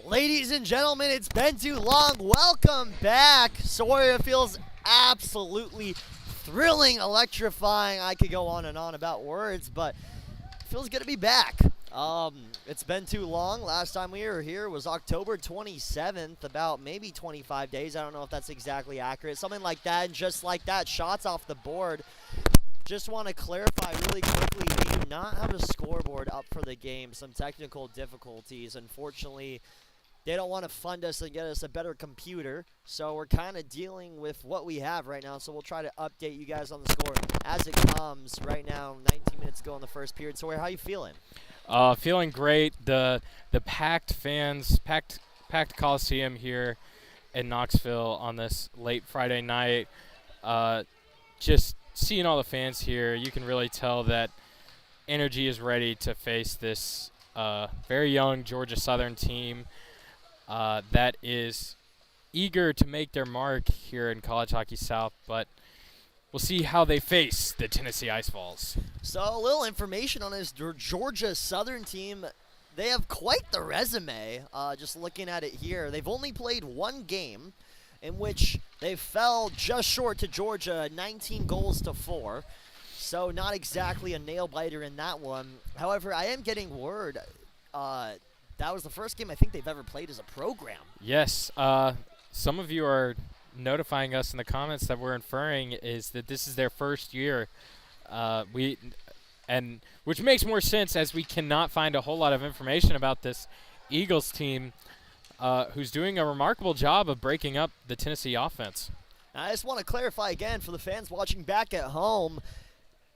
Ladies and gentlemen, it's been too long. Welcome back. Sawyer feels absolutely thrilling, electrifying. I could go on and on about words, but it feels good to be back. It's been too long. Last time we were here was October 27th, about maybe 25 days. I don't know if that's exactly accurate. Something like that, and just like that, shots off the board. Just want to clarify really quickly, we do not have a scoreboard up for the game. Some technical difficulties. Unfortunately, they don't want to fund us and get us a better computer, so we're kind of dealing with what we have right now. So we'll try to update you guys on the score as it comes. Right now, 19 minutes ago in the first period. So, how are you feeling? Feeling great. The packed fans, packed Coliseum here in Knoxville on this late Friday night. Just seeing all the fans here, you can really tell that energy is ready to face this very young Georgia Southern team that is eager to make their mark here in College Hockey South, but we'll see how they face the Tennessee Ice Vols. So a little information on this Georgia Southern team. They have quite the resume. Just looking at it here, they've only played one game in which they fell just short to Georgia, 19-4. So not exactly a nail-biter in that one. However, I am getting word that was the first game I think they've ever played as a program. Yes. Some of you are notifying us in the comments that we're inferring is that this is their first year. Which makes more sense as we cannot find a whole lot of information about this Eagles team, who's doing a remarkable job of breaking up the Tennessee offense. I just want to clarify again for the fans watching back at home,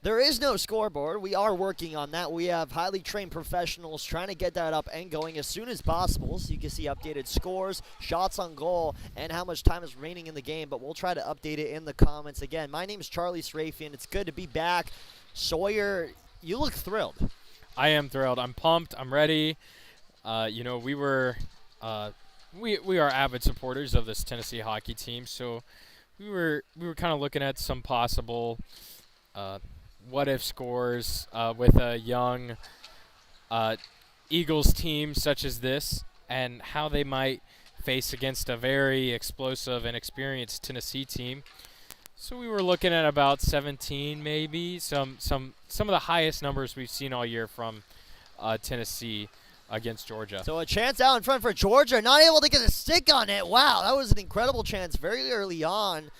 there is no scoreboard. We are working on that. We have highly trained professionals trying to get that up and going as soon as possible so you can see updated scores, shots on goal, and how much time is remaining in the game, but we'll try to update it in the comments. Again, my name is Charlie Srafian. It's good to be back. Sawyer, you look thrilled. I am thrilled. I'm pumped. I'm ready. We are avid supporters of this Tennessee hockey team, so we were kind of looking at some possible what-if scores with a young Eagles team such as this and how they might face against a very explosive and experienced Tennessee team. So we were looking at about 17 maybe, some of the highest numbers we've seen all year from Tennessee against Georgia. So a chance out in front for Georgia, not able to get a stick on it. Wow, that was an incredible chance very early on.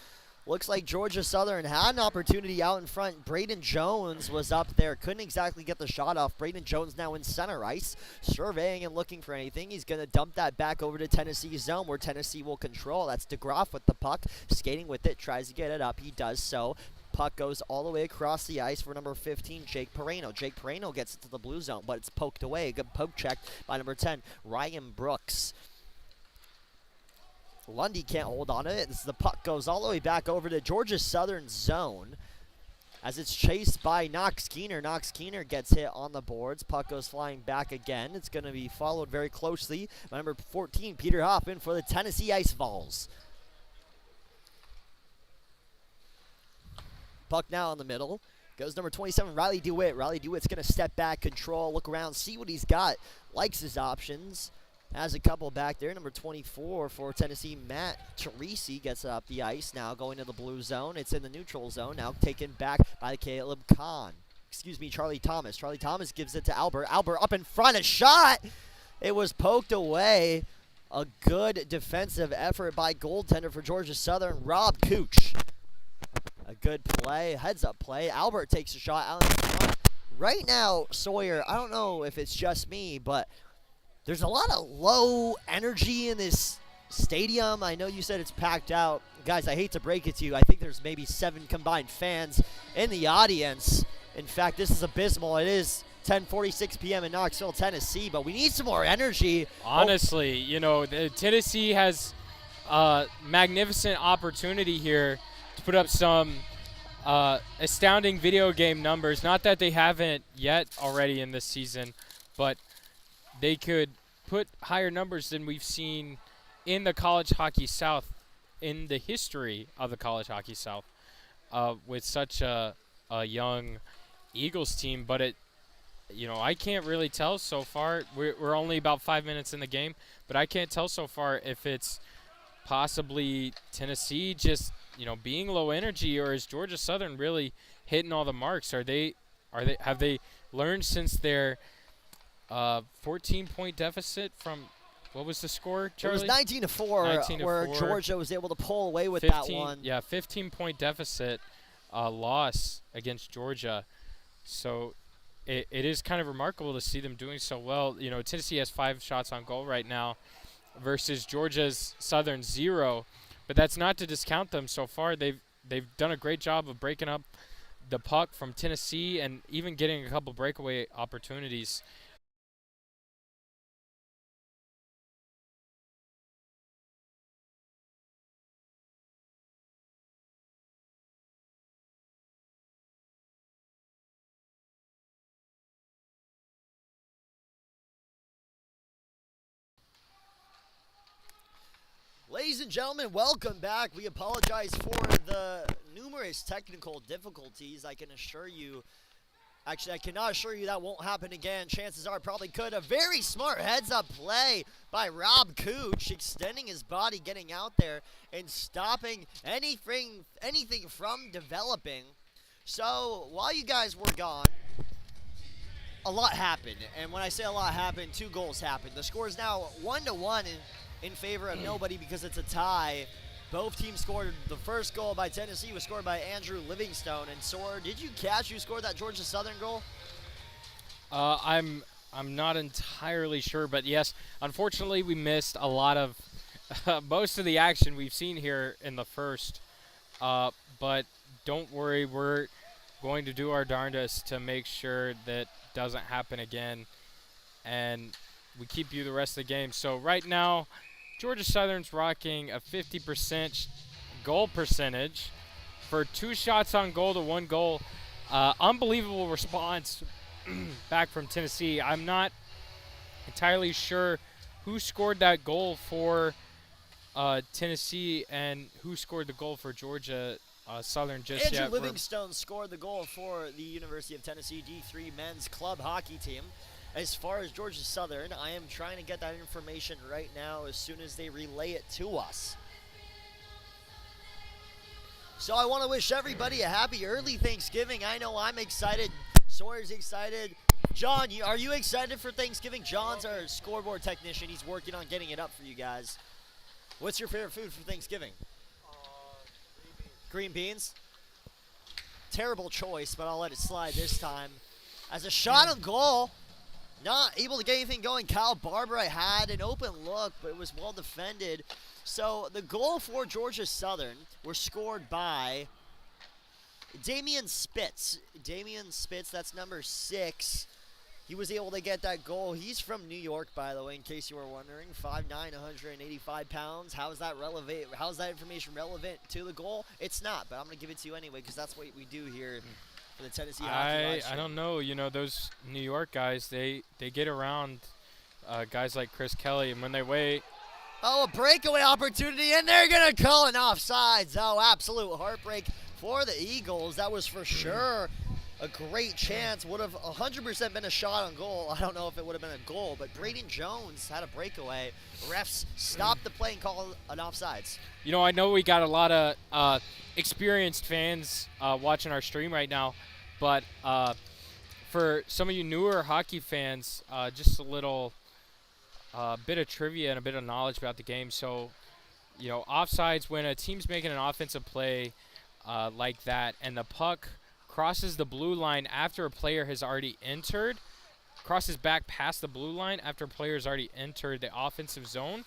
Looks like Georgia Southern had an opportunity out in front. Braden Jones was up there. Couldn't exactly get the shot off. Braden Jones now in center ice, surveying and looking for anything. He's going to dump that back over to Tennessee's zone where Tennessee will control. That's DeGroff with the puck, skating with it, tries to get it up. He does so. Puck goes all the way across the ice for number 15, Jake Pereno. Jake Pereno gets it to the blue zone, but it's poked away. Good poke check by number 10, Ryan Brooks. Lundy can't hold on to it. The puck goes all the way back over to Georgia Southern zone as it's chased by Knox Keener. Knox Keener gets hit on the boards. Puck goes flying back again. It's going to be followed very closely by number 14, Peter Hoffman for the Tennessee Ice Vols. Puck now in the middle. Goes number 27, Riley DeWitt. Riley DeWitt's going to step back, control, look around, see what he's got. Likes his options. Has a couple back there. Number 24 for Tennessee, Matt Teresi gets up the ice now, going to the blue zone. It's in the neutral zone now, taken back by Caleb Kahn. Charlie Thomas. Charlie Thomas gives it to Albert. Albert up in front, a shot. It was poked away. A good defensive effort by goaltender for Georgia Southern, Rob Cooch. A good play, heads-up play. Albert takes a shot out in front. Right now, Sawyer, I don't know if it's just me, but there's a lot of low energy in this stadium. I know you said it's packed out. Guys, I hate to break it to you. I think there's maybe 7 combined fans in the audience. In fact, this is abysmal. It is 10:46 p.m. in Knoxville, Tennessee, but we need some more energy. Honestly, Tennessee has a magnificent opportunity here to put up some astounding video game numbers. Not that they haven't yet already in this season, but they could put higher numbers than we've seen in the College Hockey South, in the history of the College Hockey South, with such a young Eagles team. But I can't really tell so far. We're only about 5 minutes in the game, but I can't tell so far if it's possibly Tennessee just being low energy, or is Georgia Southern really hitting all the marks? Have they learned since their 14-point deficit from what was the score, Charlie? It was 19-4, 19 to where 4. Georgia was able to pull away with 15, that one. Yeah, 15-point deficit loss against Georgia. So it is kind of remarkable to see them doing so well. Tennessee has 5 shots on goal right now versus Georgia's Southern 0. But that's not to discount them so far. They've done a great job of breaking up the puck from Tennessee and even getting a couple breakaway opportunities. Ladies and gentlemen, welcome back. We apologize for the numerous technical difficulties. I can assure you, actually, I cannot assure you that won't happen again. Chances are it probably could. A very smart heads-up play by Rob Cooch, extending his body, getting out there, and stopping anything from developing. So, while you guys were gone, a lot happened. And when I say a lot happened, 2 goals happened. The score is now 1-1 in favor of nobody because it's a tie. Both teams scored. The first goal by Tennessee was scored by Andrew Livingstone. And Sor, did you catch who scored that Georgia Southern goal? I'm not entirely sure, but yes, unfortunately we missed a lot of most of the action we've seen here in the first. But don't worry, we're going to do our darndest to make sure that doesn't happen again, and we keep you the rest of the game. So right now, Georgia Southern's rocking a 50% goal percentage for 2 shots on goal to 1 goal. Unbelievable response back from Tennessee. I'm not entirely sure who scored that goal for Tennessee and who scored the goal for Georgia Southern just yet. Andrew Livingstone scored the goal for the University of Tennessee D3 men's club hockey team. As far as Georgia Southern, I am trying to get that information right now as soon as they relay it to us. So I want to wish everybody a happy early Thanksgiving. I know I'm excited. Sawyer's excited. John, are you excited for Thanksgiving? John's our scoreboard technician. He's working on getting it up for you guys. What's your favorite food for Thanksgiving? Green beans. Terrible choice, but I'll let it slide this time. As a shot on goal, not able to get anything going. Kyle Barber had an open look, but it was well defended. So the goal for Georgia Southern were scored by Damian Spitz. Damian Spitz, that's number 6. He was able to get that goal. He's from New York, by the way, in case you were wondering. 5'9", 185 pounds. How is that relevant? How is that information relevant to the goal? It's not, but I'm going to give it to you anyway because that's what we do here for the Tennessee Hockey Live Stream. I don't know. Those New York guys, they get around guys like Chris Kelly, and when they wait. Oh, a breakaway opportunity, and they're going to call an offsides. Oh, absolute heartbreak for the Eagles. That was for sure a great chance. Would have 100% been a shot on goal. I don't know if it would have been a goal, but Braden Jones had a breakaway. Refs stopped the play and called an offsides. I know we got a lot of experienced fans watching our stream right now, but for some of you newer hockey fans, just a little bit of trivia and a bit of knowledge about the game. So, offsides, when a team's making an offensive play like that and the puck crosses the blue line after a player has already entered, crosses back past the blue line after a player has already entered the offensive zone.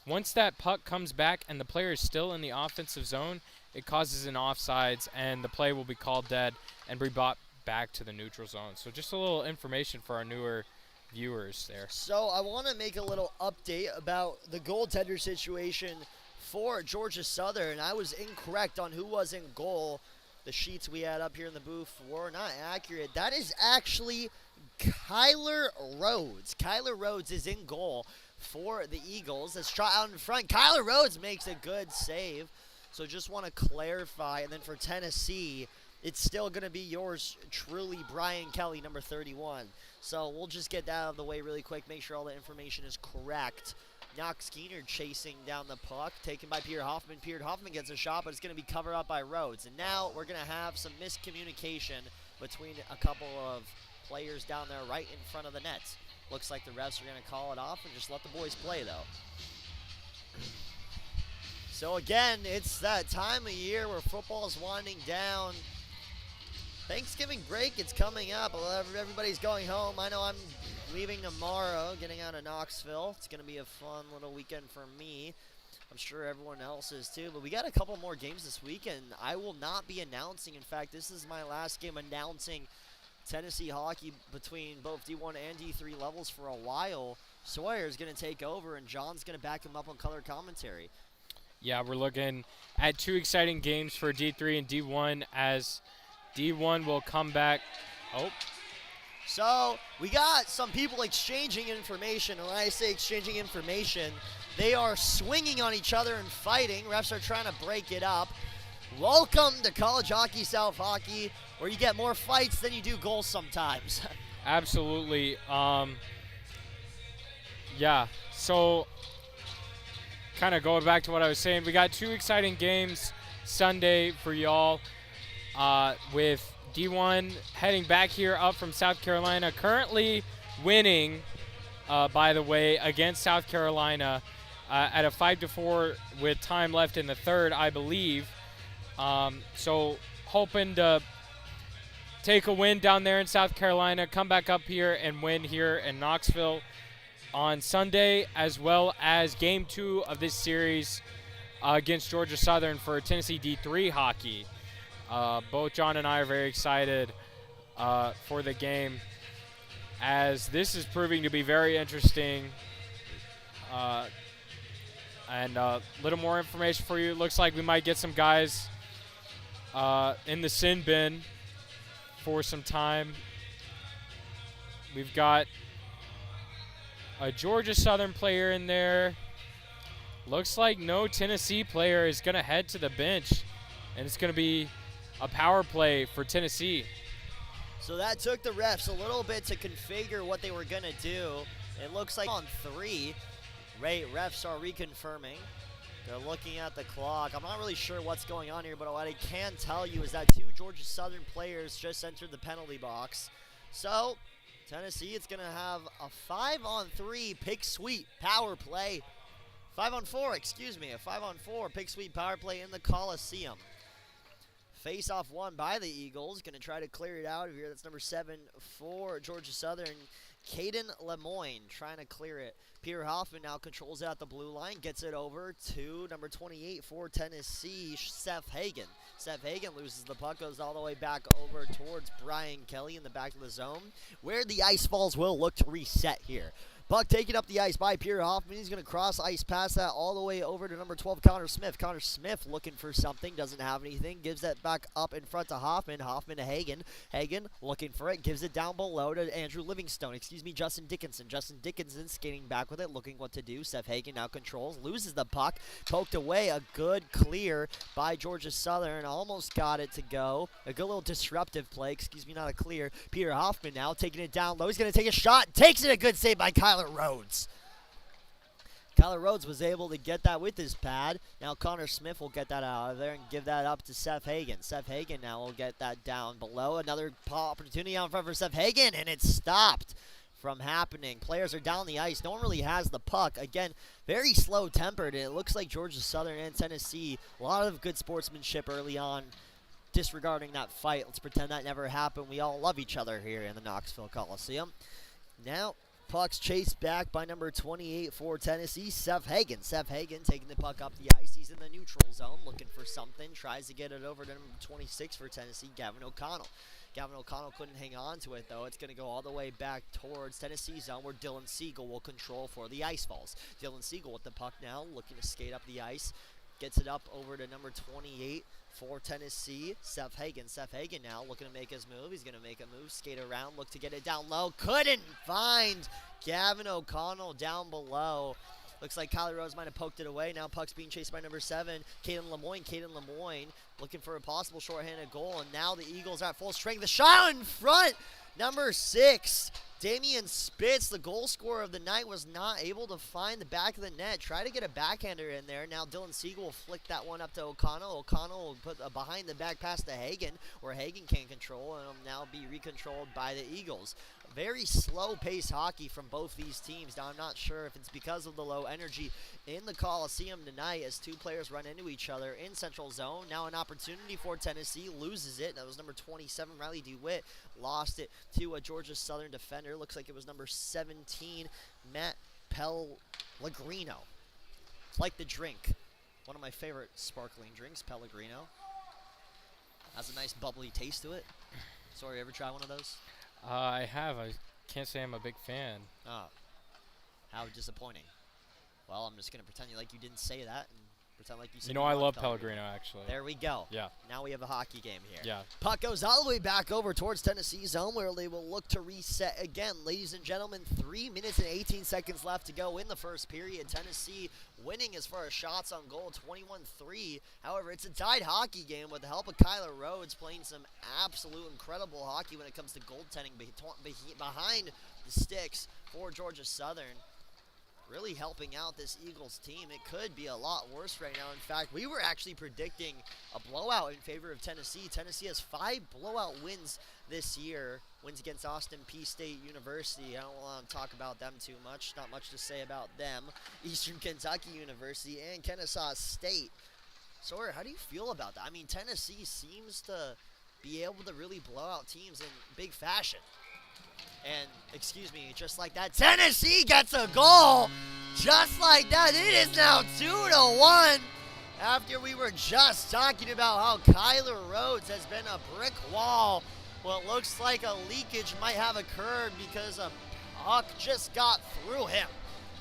Once that puck comes back and the player is still in the offensive zone, it causes an offsides and the play will be called dead and be brought back to the neutral zone. So just a little information for our newer viewers there. So I want to make a little update about the goaltender situation for Georgia Southern. I was incorrect on who was in goal. The sheets we had up here in the booth were not accurate. That is actually Kyler Rhodes. Kyler Rhodes is in goal for the Eagles. Let's try out in front. Kyler Rhodes makes a good save. So just want to clarify. And then for Tennessee, it's still going to be yours truly, Brian Kelly, number 31. So we'll just get that out of the way really quick, make sure all the information is correct. Knox Keener chasing down the puck, taken by Pierre Hoffman. Pierre Hoffman gets a shot, but it's going to be covered up by Rhodes. And now we're going to have some miscommunication between a couple of players down there right in front of the net. Looks like the refs are going to call it off and just let the boys play, though. So again, it's that time of year where football is winding down. Thanksgiving break, it's coming up. Everybody's going home. I know I'm leaving tomorrow, getting out of Knoxville. It's going to be a fun little weekend for me. I'm sure everyone else is too. But we got a couple more games this weekend. I will not be announcing. In fact, this is my last game announcing Tennessee hockey between both D1 and D3 levels for a while. Sawyer's going to take over, and John's going to back him up on color commentary. Yeah, we're looking at 2 exciting games for D3 and D1 as D1 will come back. So we got some people exchanging information, and when I say exchanging information, they are swinging on each other and fighting. Refs are trying to break it up. Welcome to College Hockey South Hockey, where you get more fights than you do goals sometimes. Absolutely. Yeah, so kind of going back to what I was saying, we got 2 exciting games Sunday for y'all. With D1 heading back here up from South Carolina, currently winning, by the way, against South Carolina at a 5-4 with time left in the third, I believe. So hoping to take a win down there in South Carolina, come back up here and win here in Knoxville on Sunday, as well as Game 2 of this series against Georgia Southern for Tennessee D3 hockey. Both John and I are very excited for the game, as this is proving to be very interesting. And a little more information for you. It looks like we might get some guys in the sin bin for some time. We've got a Georgia Southern player in there. Looks like no Tennessee player is going to head to the bench, and it's going to be a power play for Tennessee. So that took the refs a little bit to configure what they were going to do. It looks like on 3, refs are reconfirming. They're looking at the clock. I'm not really sure what's going on here, but what I can tell you is that 2 Georgia Southern players just entered the penalty box. So Tennessee is going to have a 5-on-3 pick sweep power play. 5-on-4, excuse me, a 5-on-4 pick sweep power play in the Coliseum. Face-off won by the Eagles. Going to try to clear it out of here. That's number 7 for Georgia Southern. Caden Lemoyne trying to clear it. Pierre Hoffman now controls it at the blue line. Gets it over to number 28 for Tennessee, Seth Hagen. Seth Hagen loses the puck, goes all the way back over towards Brian Kelly in the back of the zone, where the Ice Falls will look to reset here. Puck taken up the ice by Pierre Hoffman. He's going to cross ice past that all the way over to number 12, Connor Smith. Connor Smith looking for something, doesn't have anything. Gives that back up in front to Hoffman. Hoffman to Hagen. Hagen looking for it. Gives it down below to Andrew Livingstone. Justin Dickinson. Justin Dickinson skating back with it, looking what to do. Seth Hagen now controls. Loses the puck. Poked away. A good clear by Georgia Southern. Almost got it to go. A good little disruptive play. Not a clear. Pierre Hoffman now taking it down low. He's going to take a shot. Takes it. A good save by Kyler Rhodes. Kyler Rhodes was able to get that with his pad. Now Connor Smith will get that out of there and give that up to Seth Hagen. Seth Hagen now will get that down below. Another opportunity out in front for Seth Hagen, and it's stopped from happening. Players are down the ice. No one really has the puck. Again, very slow-tempered. It looks like Georgia Southern and Tennessee, a lot of good sportsmanship early on, disregarding that fight. Let's pretend that never happened. We all love each other here in the Knoxville Coliseum. Now, puck's chased back by number 28 for Tennessee, Seth Hagen. Seth Hagen taking the puck up the ice. He's in the neutral zone looking for something. Tries to get it over to number 26 for Tennessee, Gavin O'Connell. Gavin O'Connell couldn't hang on to it, though. It's going to go all the way back towards Tennessee zone, where Dylan Siegel will control for the Ice Falls. Dylan Siegel with the puck now, looking to skate up the ice. Gets it up over to number 28 for Tennessee, Seth Hagen. Seth Hagen now looking to make his move. He's going to make a move, skate around, look to get it down low. Couldn't find Gavin O'Connell down below. Looks like Kylie Rose might have poked it away. Now puck's being chased by number 7, Caden Lemoyne. Caden Lemoyne looking for a possible shorthanded goal, and now the Eagles are at full strength. The shot in front, number 6, Damian Spitz, the goal scorer of the night, was not able to find the back of the net. Try to get a backhander in there. Now Dylan Siegel will flick that one up to O'Connell. O'Connell will put a behind the back pass to Hagen, where Hagen can control, and will now be recontrolled by the Eagles. Very slow-paced hockey from both these teams. Now, I'm not sure if it's because of the low energy in the Coliseum tonight as two players run into each other in Central Zone. Now an opportunity for Tennessee, loses it. That was number 27, Riley DeWitt, lost it to a Georgia Southern defender. Looks like it was number 17, Matt Pellegrino. It's like the drink. One of my favorite sparkling drinks, Pellegrino. Has a nice bubbly taste to it. Sorry, ever try one of those? I have. I can't say I'm a big fan. Oh, how disappointing. Well, I'm just going to pretend like you didn't say that and pretend like you said. You know, I love Pellegrino, actually. There we go. Yeah. Now we have a hockey game here. Yeah. Puck goes all the way back over towards Tennessee zone, where they will look to reset again. Ladies and gentlemen, 3 minutes and 18 seconds left to go in the first period. Tennessee winning as far as shots on goal, 21-3. However, it's a tied hockey game with the help of Kyler Rhodes playing some absolute incredible hockey when it comes to goaltending behind the sticks for Georgia Southern. Really helping out this Eagles team. It could be a lot worse right now. In fact, we were actually predicting a blowout in favor of Tennessee. Tennessee has 5 blowout wins this year. Wins against Austin Peay State University. I don't want to talk about them too much. Not much to say about them. Eastern Kentucky University and Kennesaw State. Sawyer, how do you feel about that? I mean, Tennessee seems to be able to really blow out teams in big fashion. And, excuse me, just like that, Tennessee gets a goal. Just like that, it is now 2-1. After we were just talking about how Kyler Rhodes has been a brick wall. Well, it looks like a leakage might have occurred because a puck just got through him.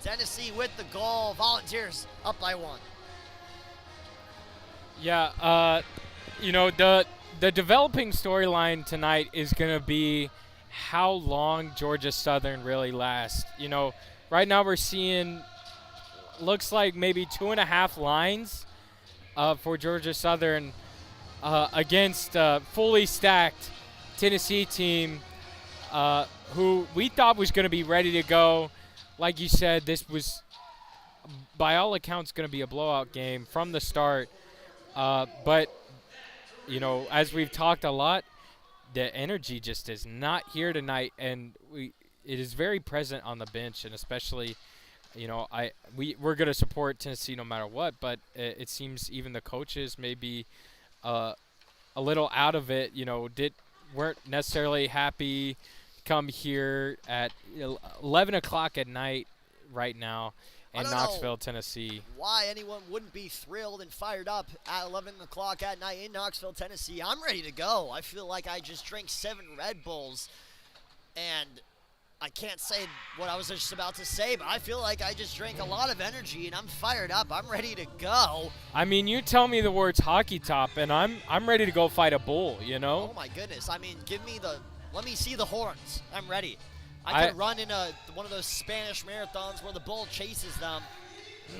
Tennessee with the goal. Volunteers up by 1. Yeah, you know, the developing storyline tonight is going to be how long Georgia Southern really lasts. You know, right now we're seeing, looks like maybe 2.5 lines for Georgia Southern against fully stacked Tennessee team who we thought was going to be ready to go. Like you said, this was, by all accounts, going to be a blowout game from the start. But, you know, as we've talked a lot, the energy just is not here tonight, and it is very present on the bench, and especially, you know, we're going to support Tennessee no matter what, but it seems even the coaches may be a little out of it, you know, weren't necessarily happy come here at 11 o'clock at night right now in Knoxville, Tennessee. Why anyone wouldn't be thrilled and fired up at 11 o'clock at night in Knoxville, Tennessee. I'm ready to go. I feel like I just drank 7 Red Bulls, and I can't say what I was just about to say, but I feel like I just drank a lot of energy, and I'm fired up. I'm ready to go. I mean, you tell me the words hockey top, and I'm ready to go fight a bull, you know? Oh, my goodness. I mean, let me see the horns. I'm ready. I could run in one of those Spanish marathons where the bull chases them.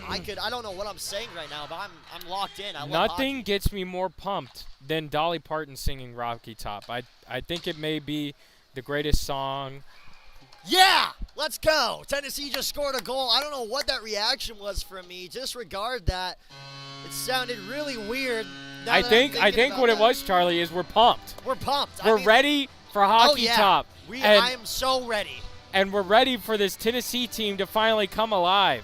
I don't know what I'm saying right now, but I'm locked in. I love Nothing hockey. gets me more pumped than Dolly Parton singing Rocky Top. I think it may be the greatest song. Yeah, let's go. Tennessee just scored a goal. I don't know what that reaction was from me. Disregard that. It sounded really weird. I think what it was, Charlie, is we're pumped. We're pumped. We're ready for Hockey Top. I am so ready. And we're ready for this Tennessee team to finally come alive.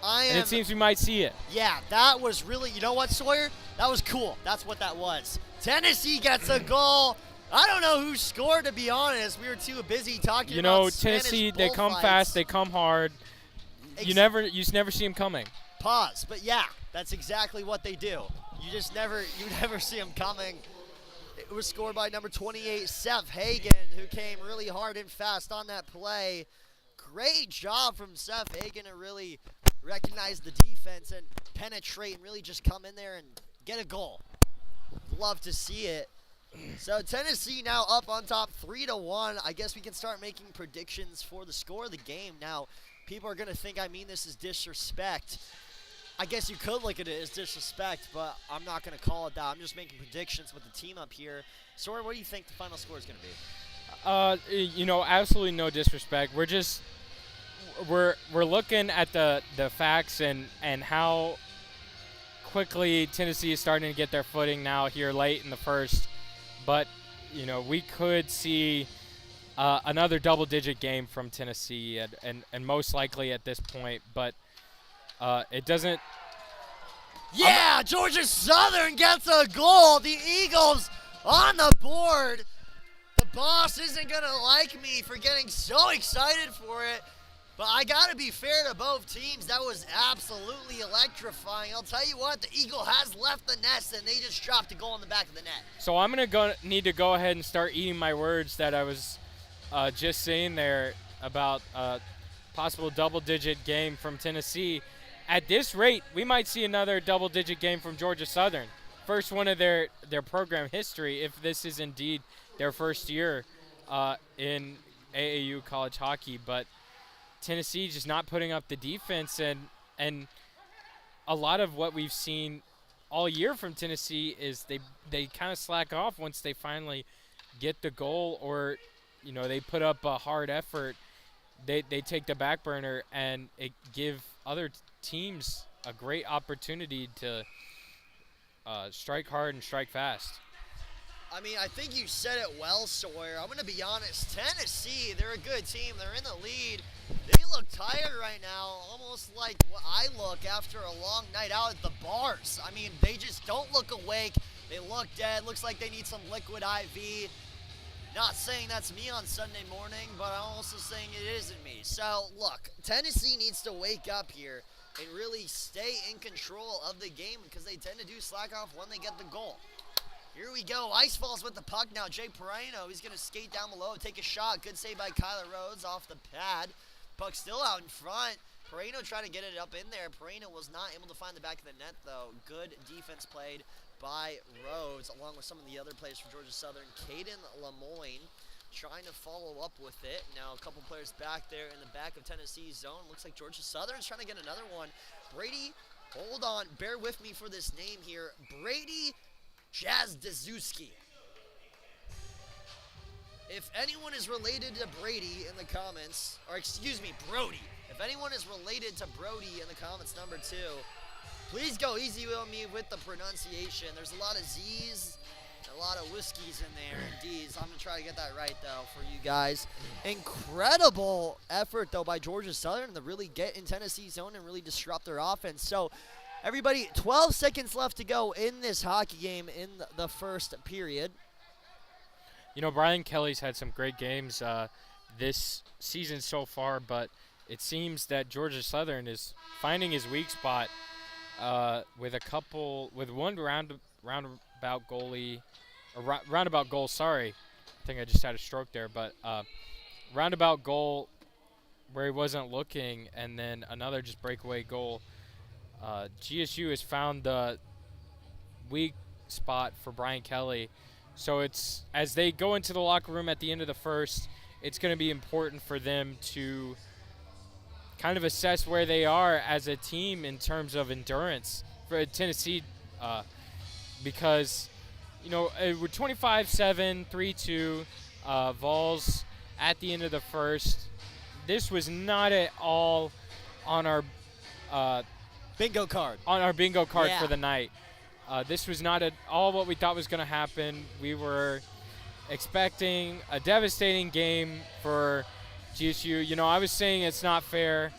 And it seems we might see it. Yeah, that was really, you know what, Sawyer? That was cool. That's what that was. Tennessee gets a goal. I don't know who scored, to be honest. We were too busy talking about Tennessee, Spanish they come bullfights. fast, they come hard. You never see them coming. Pause. But yeah, that's exactly what they do. You never see them coming. It was scored by number 28, Seth Hagen, who came really hard and fast on that play. Great job from Seth Hagen to really recognize the defense and penetrate and really just come in there and get a goal. Love to see it. So Tennessee now up on top 3-1. I guess we can start making predictions for the score of the game. Now, people are going to think I mean this as disrespect. I guess you could look at it as disrespect, but I'm not going to call it that. I'm just making predictions with the team up here. Sawyer, what do you think the final score is going to be? Absolutely no disrespect. We're looking at the facts and how quickly Tennessee is starting to get their footing now here late in the first. But, we could see another double-digit game from Tennessee and most likely at this point. But it doesn't. Yeah, Georgia Southern gets a goal. The Eagles on the board. The boss isn't going to like me for getting so excited for it. But I got to be fair to both teams. That was absolutely electrifying. I'll tell you what, the Eagle has left the nest, and they just dropped a goal in the back of the net. So I'm going to need to go ahead and start eating my words that I was just saying there about possible double-digit game from Tennessee. At this rate, we might see another double-digit game from Georgia Southern. First one of their program history, if this is indeed their first year in AAU college hockey. But Tennessee just not putting up the defense, and a lot of what we've seen all year from Tennessee is they kind of slack off once they finally get the goal, or they put up a hard effort. They take the back burner, and it give other teams a great opportunity to strike hard and strike fast. I mean, I think you said it well, Sawyer. I'm going to be honest. Tennessee, they're a good team. They're in the lead. They look tired right now, almost like what I look after a long night out at the bars. I mean, they just don't look awake. They look dead. Looks like they need some liquid IV. Not saying that's me on Sunday morning, but I'm also saying it isn't me. So, look, Tennessee needs to wake up here and really stay in control of the game because they tend to do slack off when they get the goal. Here we go. Ice Falls with the puck now. Jay Perino, he's going to skate down below, take a shot. Good save by Kyler Rhodes off the pad. Puck still out in front. Perino trying to get it up in there. Perino was not able to find the back of the net, though. Good defense played by Rhodes, along with some of the other players from Georgia Southern. Caden Lemoyne trying to follow up with it. Now a couple players back there in the back of Tennessee's zone. Looks like Georgia Southern's trying to get another one. Brady, hold on. Bear with me for this name here. Brady Jazdazewski. If anyone is related to Brady in the comments, or excuse me, Brody. If anyone is related to Brody in the comments, number 2, please go easy on me with the pronunciation. There's a lot of Z's, a lot of whiskeys in there, and D's. I'm going to try to get that right, though, for you guys. Incredible effort, though, by Georgia Southern to really get in Tennessee's zone and really disrupt their offense. So, everybody, 12 seconds left to go in this hockey game in the first period. Brian Kelly's had some great games this season so far, but it seems that Georgia Southern is finding his weak spot with one roundabout goal. Sorry, I think I just had a stroke there, but roundabout goal where he wasn't looking, and then another just breakaway goal. GSU has found the weak spot for Brian Kelly. So it's as they go into the locker room at the end of the first, it's going to be important for them to kind of assess where they are as a team in terms of endurance for Tennessee, because we're 25-7, 3-2, Vols at the end of the first. This was not at all on our bingo card. Yeah. For the night. This was not at all what we thought was going to happen. We were expecting a devastating game for GSU. I was saying it's not fair.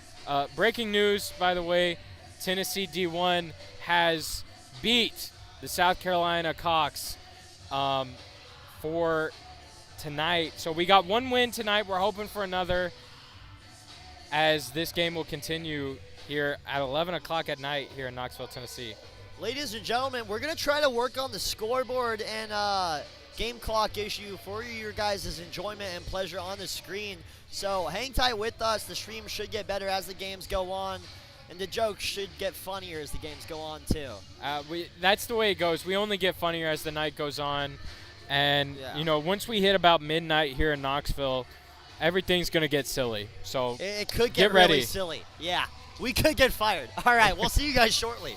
Breaking news, by the way, Tennessee D1 has beat the South Carolina Cox for tonight. So we got one win tonight. We're hoping for another as this game will continue here at 11 o'clock at night here in Knoxville, Tennessee. Ladies and gentlemen, we're going to try to work on the scoreboard and game clock issue for your guys' enjoyment and pleasure on the screen. So hang tight with us. The stream should get better as the games go on, and the jokes should get funnier as the games go on, too. That's the way it goes. We only get funnier as the night goes on. And, once we hit about midnight here in Knoxville, everything's gonna get silly. So It could Get get really ready. silly. Yeah, we could get fired. All right, we'll see you guys shortly.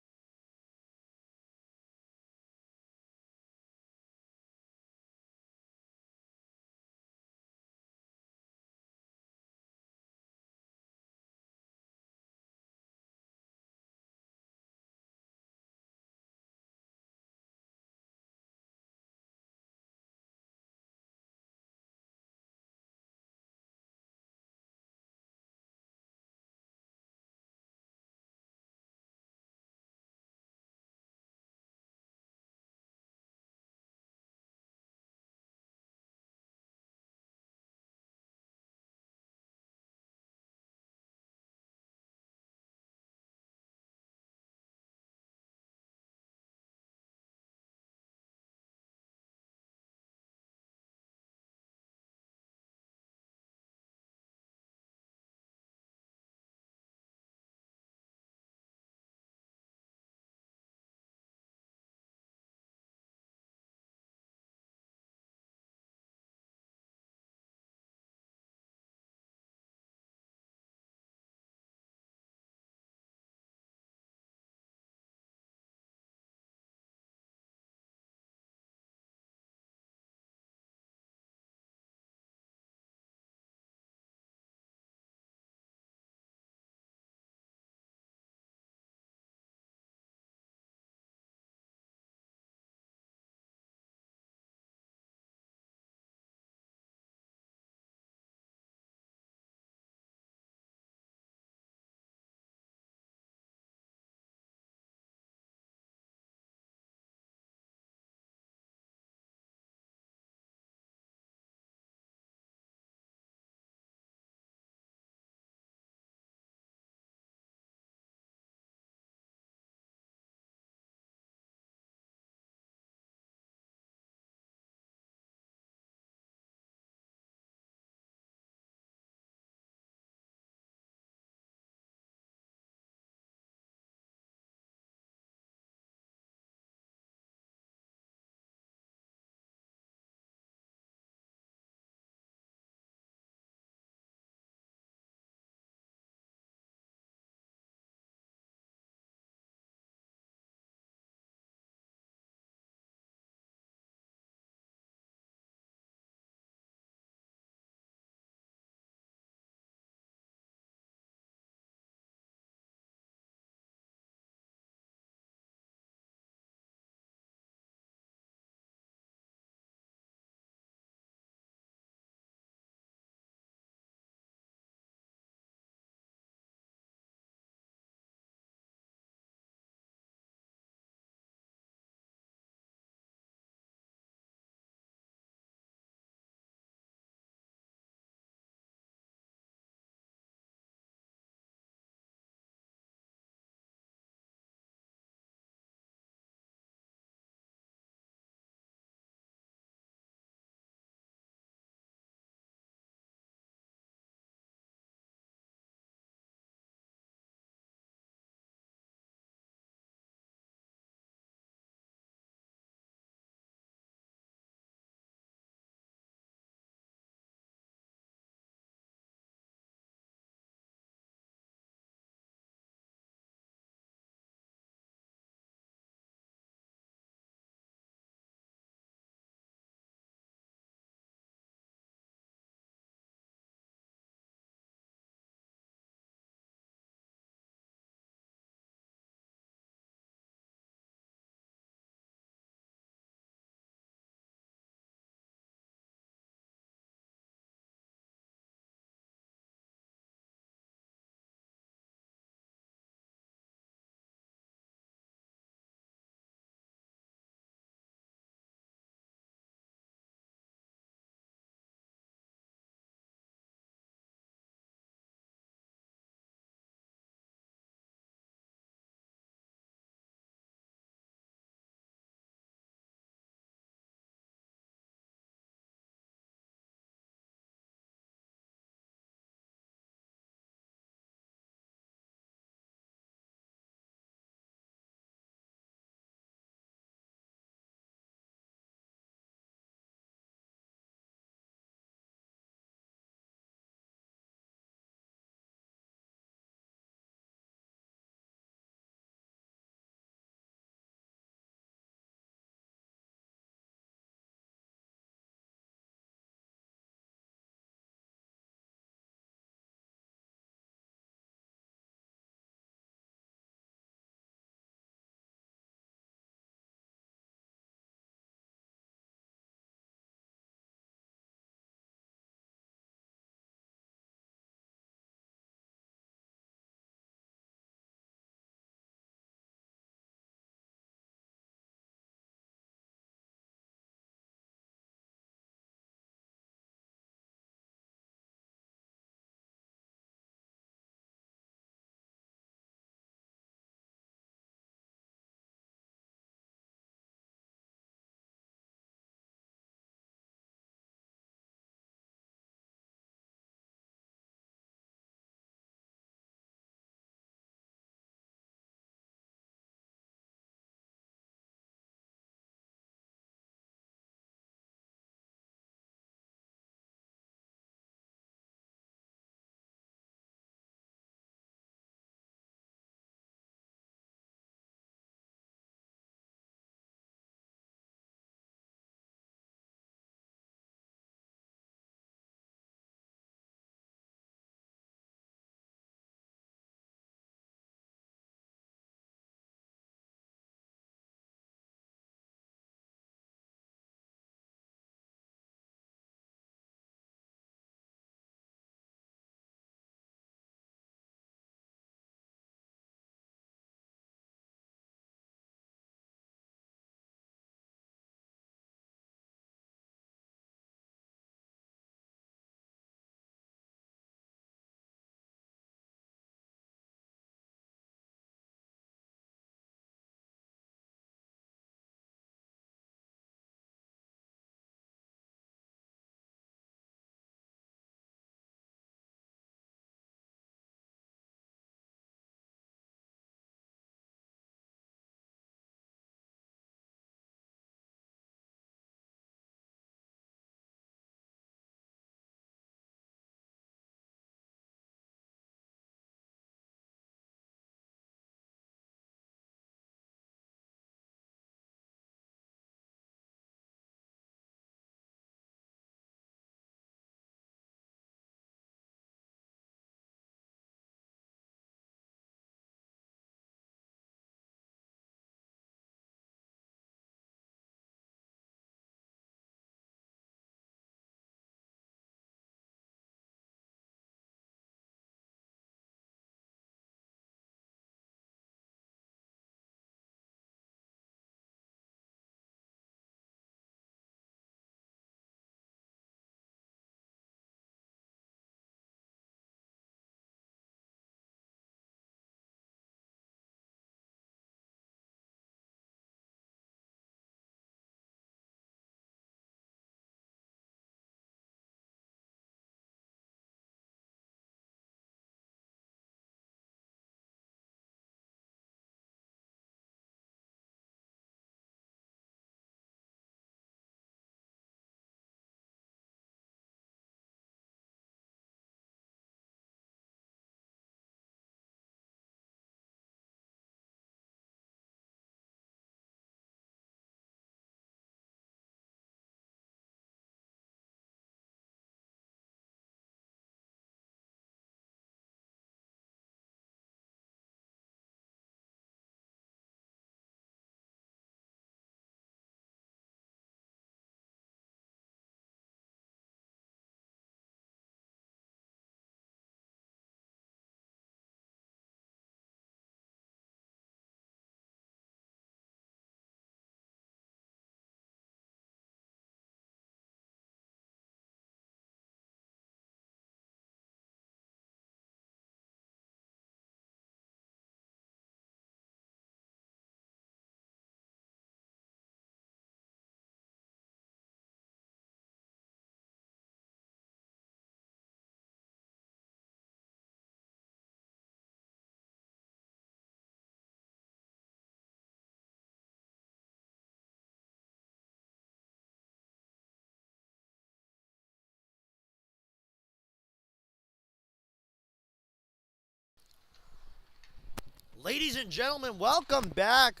Ladies and gentlemen, welcome back.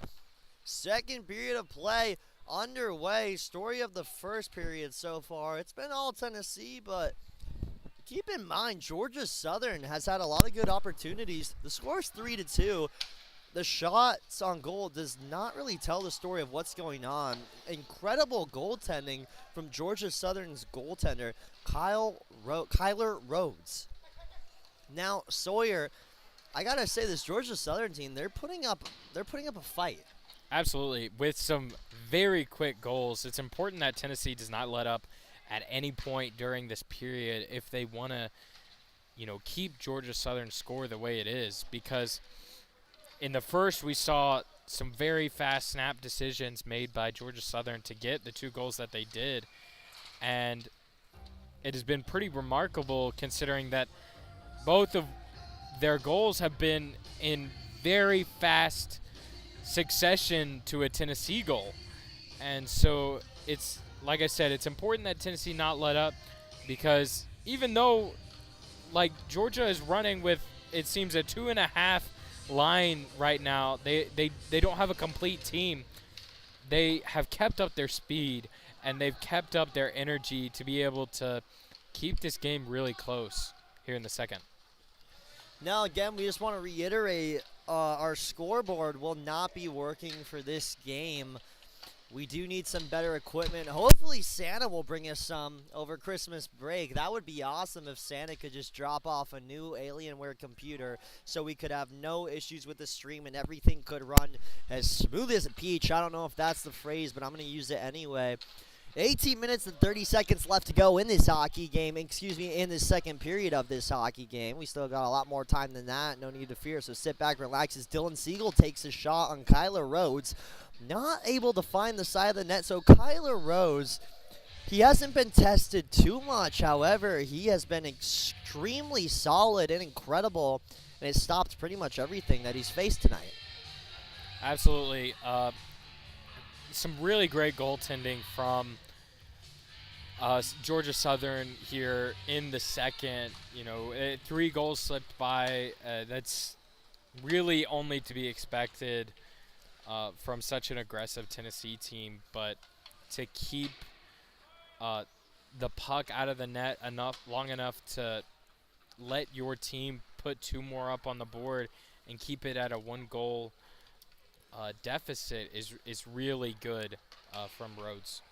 Second period of play underway. Story of the first period so far. It's been all Tennessee, but keep in mind, Georgia Southern has had a lot of good opportunities. The score is 3-2. The shots on goal does not really tell the story of what's going on. Incredible goaltending from Georgia Southern's goaltender, Kyler Rhodes. Now, Sawyer, I gotta say, this Georgia Southern team, they're putting up a fight. Absolutely, with some very quick goals. It's important that Tennessee does not let up at any point during this period if they want to, keep Georgia Southern's score the way it is. Because in the first, we saw some very fast snap decisions made by Georgia Southern to get the 2 goals that they did, and it has been pretty remarkable considering that both of their goals have been in very fast succession to a Tennessee goal. And so it's, like I said, it's important that Tennessee not let up, because even though, Georgia is running with, it seems, a 2.5 line right now, they don't have a complete team. They have kept up their speed, and they've kept up their energy to be able to keep this game really close here in the second. Now, again, we just want to reiterate, our scoreboard will not be working for this game. We do need some better equipment. Hopefully Santa will bring us some over Christmas break. That would be awesome if Santa could just drop off a new Alienware computer so we could have no issues with the stream and everything could run as smooth as a peach. I don't know if that's the phrase, but I'm going to use it anyway. 18 minutes and 30 seconds left to go in this hockey game. In this second period of this hockey game. We still got a lot more time than that. No need to fear. So sit back, relax as Dylan Siegel takes a shot on Kyler Rhodes. Not able to find the side of the net. So Kyler Rhodes, he hasn't been tested too much. However, he has been extremely solid and incredible. And it stopped pretty much everything that he's faced tonight. Absolutely. Some really great goaltending from Georgia Southern here in the second. 3 goals slipped by. That's really only to be expected from such an aggressive Tennessee team. But to keep the puck out of the net long enough to let your team put 2 more up on the board and keep it at a 1-goal deficit is really good from Rhodes.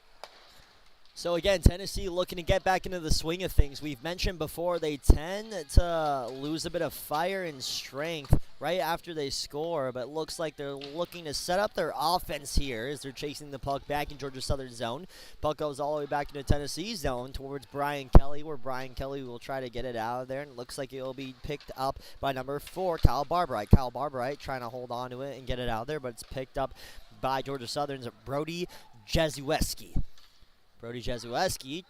So again, Tennessee looking to get back into the swing of things. We've mentioned before they tend to lose a bit of fire and strength right after they score, but it looks like they're looking to set up their offense here as they're chasing the puck back in Georgia Southern zone. Puck goes all the way back into Tennessee zone towards Brian Kelly, where Brian Kelly will try to get it out of there, and it looks like it will be picked up by number 4, Kyle Barbright. Kyle Barbright trying to hold on to it and get it out there, but it's picked up by Georgia Southern's Brody Jazueski. Brody Jazueski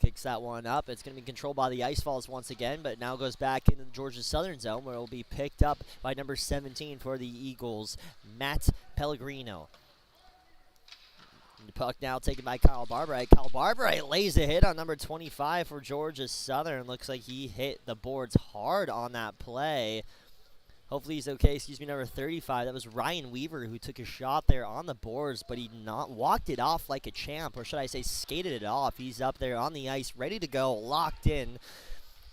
kicks that one up. It's going to be controlled by the Ice Falls once again, but now goes back into the Georgia Southern zone where it will be picked up by number 17 for the Eagles, Matt Pellegrino. The puck now taken by Kyle Barbright. Kyle Barbright lays a hit on number 25 for Georgia Southern. Looks like he hit the boards hard on that play. Hopefully he's okay. Number 35. That was Ryan Weaver who took a shot there on the boards, but he not walked it off like a champ, or should I say skated it off. He's up there on the ice, ready to go, locked in,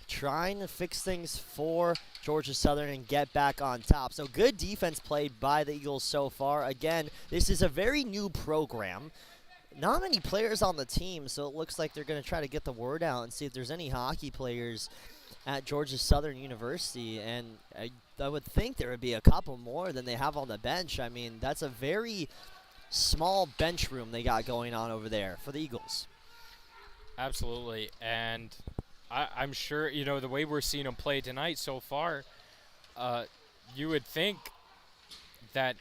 trying to fix things for Georgia Southern and get back on top. So good defense played by the Eagles so far. Again, this is a very new program. Not many players on the team, so it looks like they're going to try to get the word out and see if there's any hockey players at Georgia Southern University, and I would think there would be a couple more than they have on the bench. I mean, that's a very small bench room they got going on over there for the Eagles. Absolutely, and I'm sure, the way we're seeing them play tonight so far, you would think that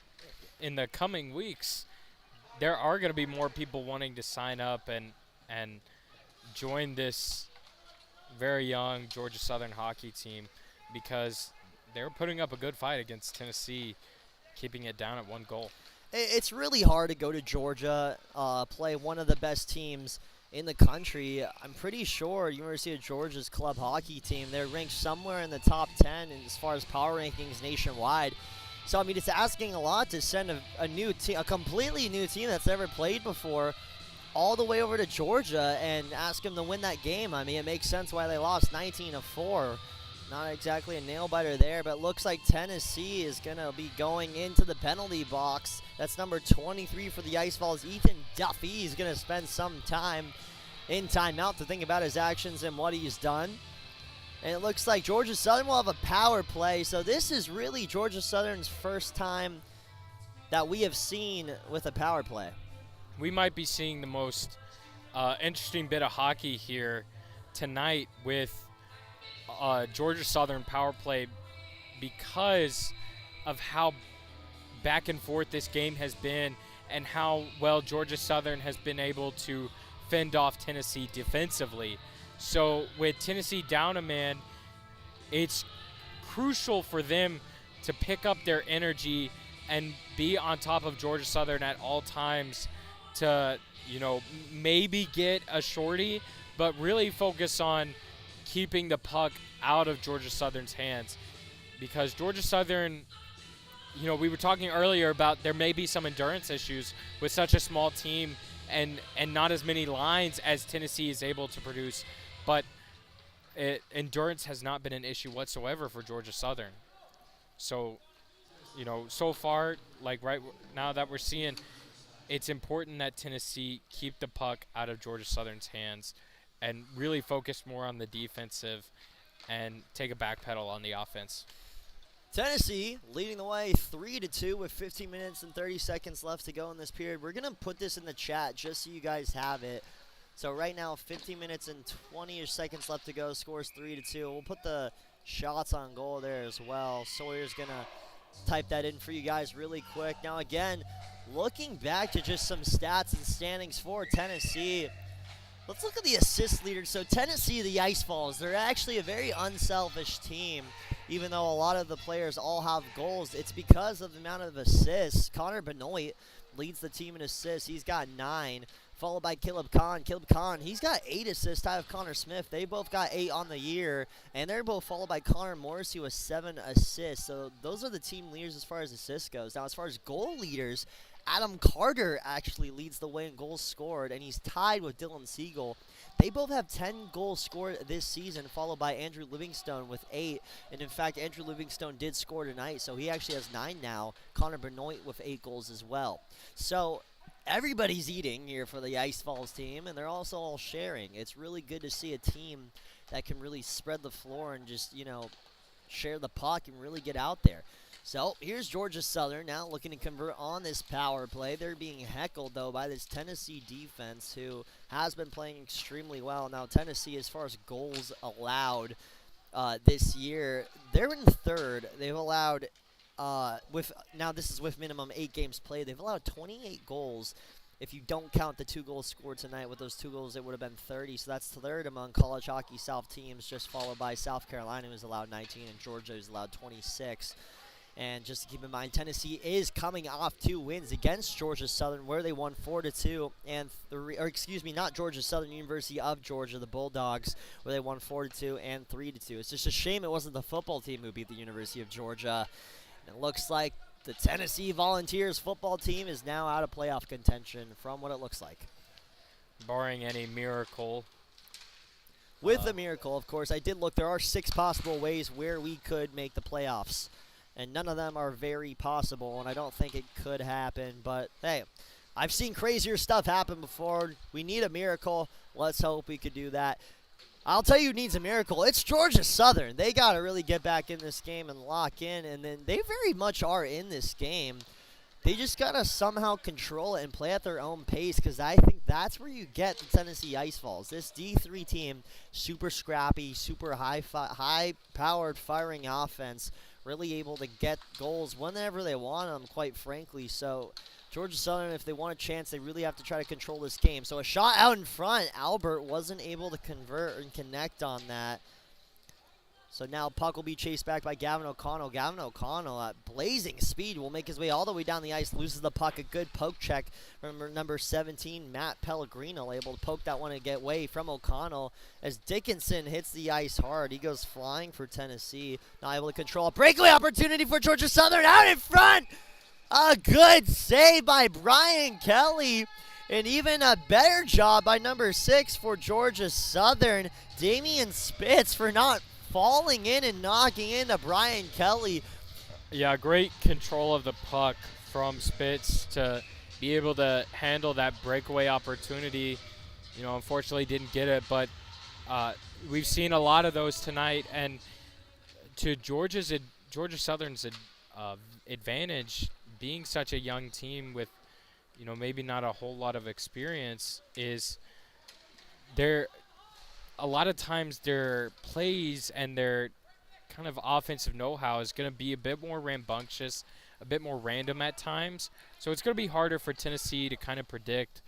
in the coming weeks, there are going to be more people wanting to sign up and join this very young Georgia Southern hockey team, because they're putting up a good fight against Tennessee, keeping it down at 1 goal. It's really hard to go to Georgia, play one of the best teams in the country. I'm pretty sure University of Georgia's club hockey team, they're ranked somewhere in the top 10 as far as power rankings nationwide. So, I mean, it's asking a lot to send a new team, a completely new team that's never played before, all the way over to Georgia and ask them to win that game. I mean, it makes sense why they lost 19-4. Not exactly a nail-biter there, but it looks like Tennessee is going to be going into the penalty box. That's number 23 for the Ice Falls. Ethan Duffy is going to spend some time in timeout to think about his actions and what he's done. And it looks like Georgia Southern will have a power play. So this is really Georgia Southern's first time that we have seen with a power play. We might be seeing the most interesting bit of hockey here tonight with Georgia Southern power play because of how back and forth this game has been and how well Georgia Southern has been able to fend off Tennessee defensively. So with Tennessee down a man, it's crucial for them to pick up their energy and be on top of Georgia Southern at all times to, maybe get a shorty, but really focus on keeping the puck out of Georgia Southern's hands. Because Georgia Southern, we were talking earlier about there may be some endurance issues with such a small team and not as many lines as Tennessee is able to produce. But endurance has not been an issue whatsoever for Georgia Southern. So, so far, like right now that we're seeing, it's important that Tennessee keep the puck out of Georgia Southern's hands and really focus more on the defensive and take a back pedal on the offense. Tennessee leading the way 3-2 with 15 minutes and 30 seconds left to go in this period. We're going to put this in the chat just so you guys have it. So right now, 15 minutes and 20-ish seconds left to go. Scores 3-2. We'll put the shots on goal there as well. Sawyer's going to type that in for you guys really quick. Now, again, looking back to just some stats and standings for Tennessee, let's look at the assist leaders. So Tennessee, the Ice Falls, they're actually a very unselfish team. Even though a lot of the players all have goals, it's because of the amount of assists. Connor Benoit leads the team in assists. He's got 9, followed by Caleb Kahn. Caleb Kahn, he's got 8 assists. Tied with Connor Smith. They both got 8 on the year, and they're both followed by Connor Morrissey with 7 assists. So those are the team leaders as far as assists goes. Now, as far as goal leaders, Adam Carter actually leads the way in goals scored, and he's tied with Dylan Siegel. They both have 10 goals scored this season, followed by Andrew Livingstone with 8. And, in fact, Andrew Livingstone did score tonight, so he actually has 9 now. Connor Benoit with 8 goals as well. So everybody's eating here for the Ice Falls team, and they're also all sharing. It's really good to see a team that can really spread the floor and just, share the puck and really get out there. So here's Georgia Southern now looking to convert on this power play. They're being heckled, though, by this Tennessee defense who has been playing extremely well. Now, Tennessee, as far as goals allowed this year, they're in 3rd. They've allowed, now this is with minimum 8 games played. They've allowed 28 goals. If you don't count the 2 goals scored tonight, with those 2 goals, it would have been 30. So that's 3rd among College Hockey South teams, just followed by South Carolina, who's allowed 19, and Georgia, who's allowed 26. And just to keep in mind, Tennessee is coming off 2 wins against Georgia Southern, where they won 4-2, and not Georgia Southern, University of Georgia, the Bulldogs, where they won 4-2 and 3-2. It's just a shame it wasn't the football team who beat the University of Georgia. And it looks like the Tennessee Volunteers football team is now out of playoff contention from what it looks like. Barring any miracle. With a miracle, of course, I did look. There are 6 possible ways where we could make the playoffs. And none of them are very possible, and I don't think it could happen. But, hey, I've seen crazier stuff happen before. We need a miracle. Let's hope we could do that. I'll tell you who needs a miracle. It's Georgia Southern. They got to really get back in this game and lock in, and then they very much are in this game. They just got to somehow control it and play at their own pace, because I think that's where you get the Tennessee Ice Falls. This D3 team, super scrappy, super high-powered firing offense, really able to get goals whenever they want them, quite frankly. So Georgia Southern, if they want a chance, they really have to try to control this game. So a shot out in front. Albert wasn't able to convert and connect on that. So now puck will be chased back by Gavin O'Connell. Gavin O'Connell at blazing speed will make his way all the way down the ice, loses the puck. A good poke check from number 17, Matt Pellegrino, able to poke that one and get away from O'Connell as Dickinson hits the ice hard. He goes flying for Tennessee. Not able to control a breakaway opportunity for Georgia Southern out in front. A good save by Brian Kelly. And even a better job by number 6 for Georgia Southern, Damian Spitz, for not falling in and knocking into Brian Kelly. Yeah, great control of the puck from Spitz to be able to handle that breakaway opportunity. Unfortunately didn't get it, but we've seen a lot of those tonight. And to Georgia Southern's advantage, being such a young team with, maybe not a whole lot of experience, is a lot of times their plays and their kind of offensive know-how is going to be a bit more rambunctious, a bit more random at times. So it's going to be harder for Tennessee to kind of predict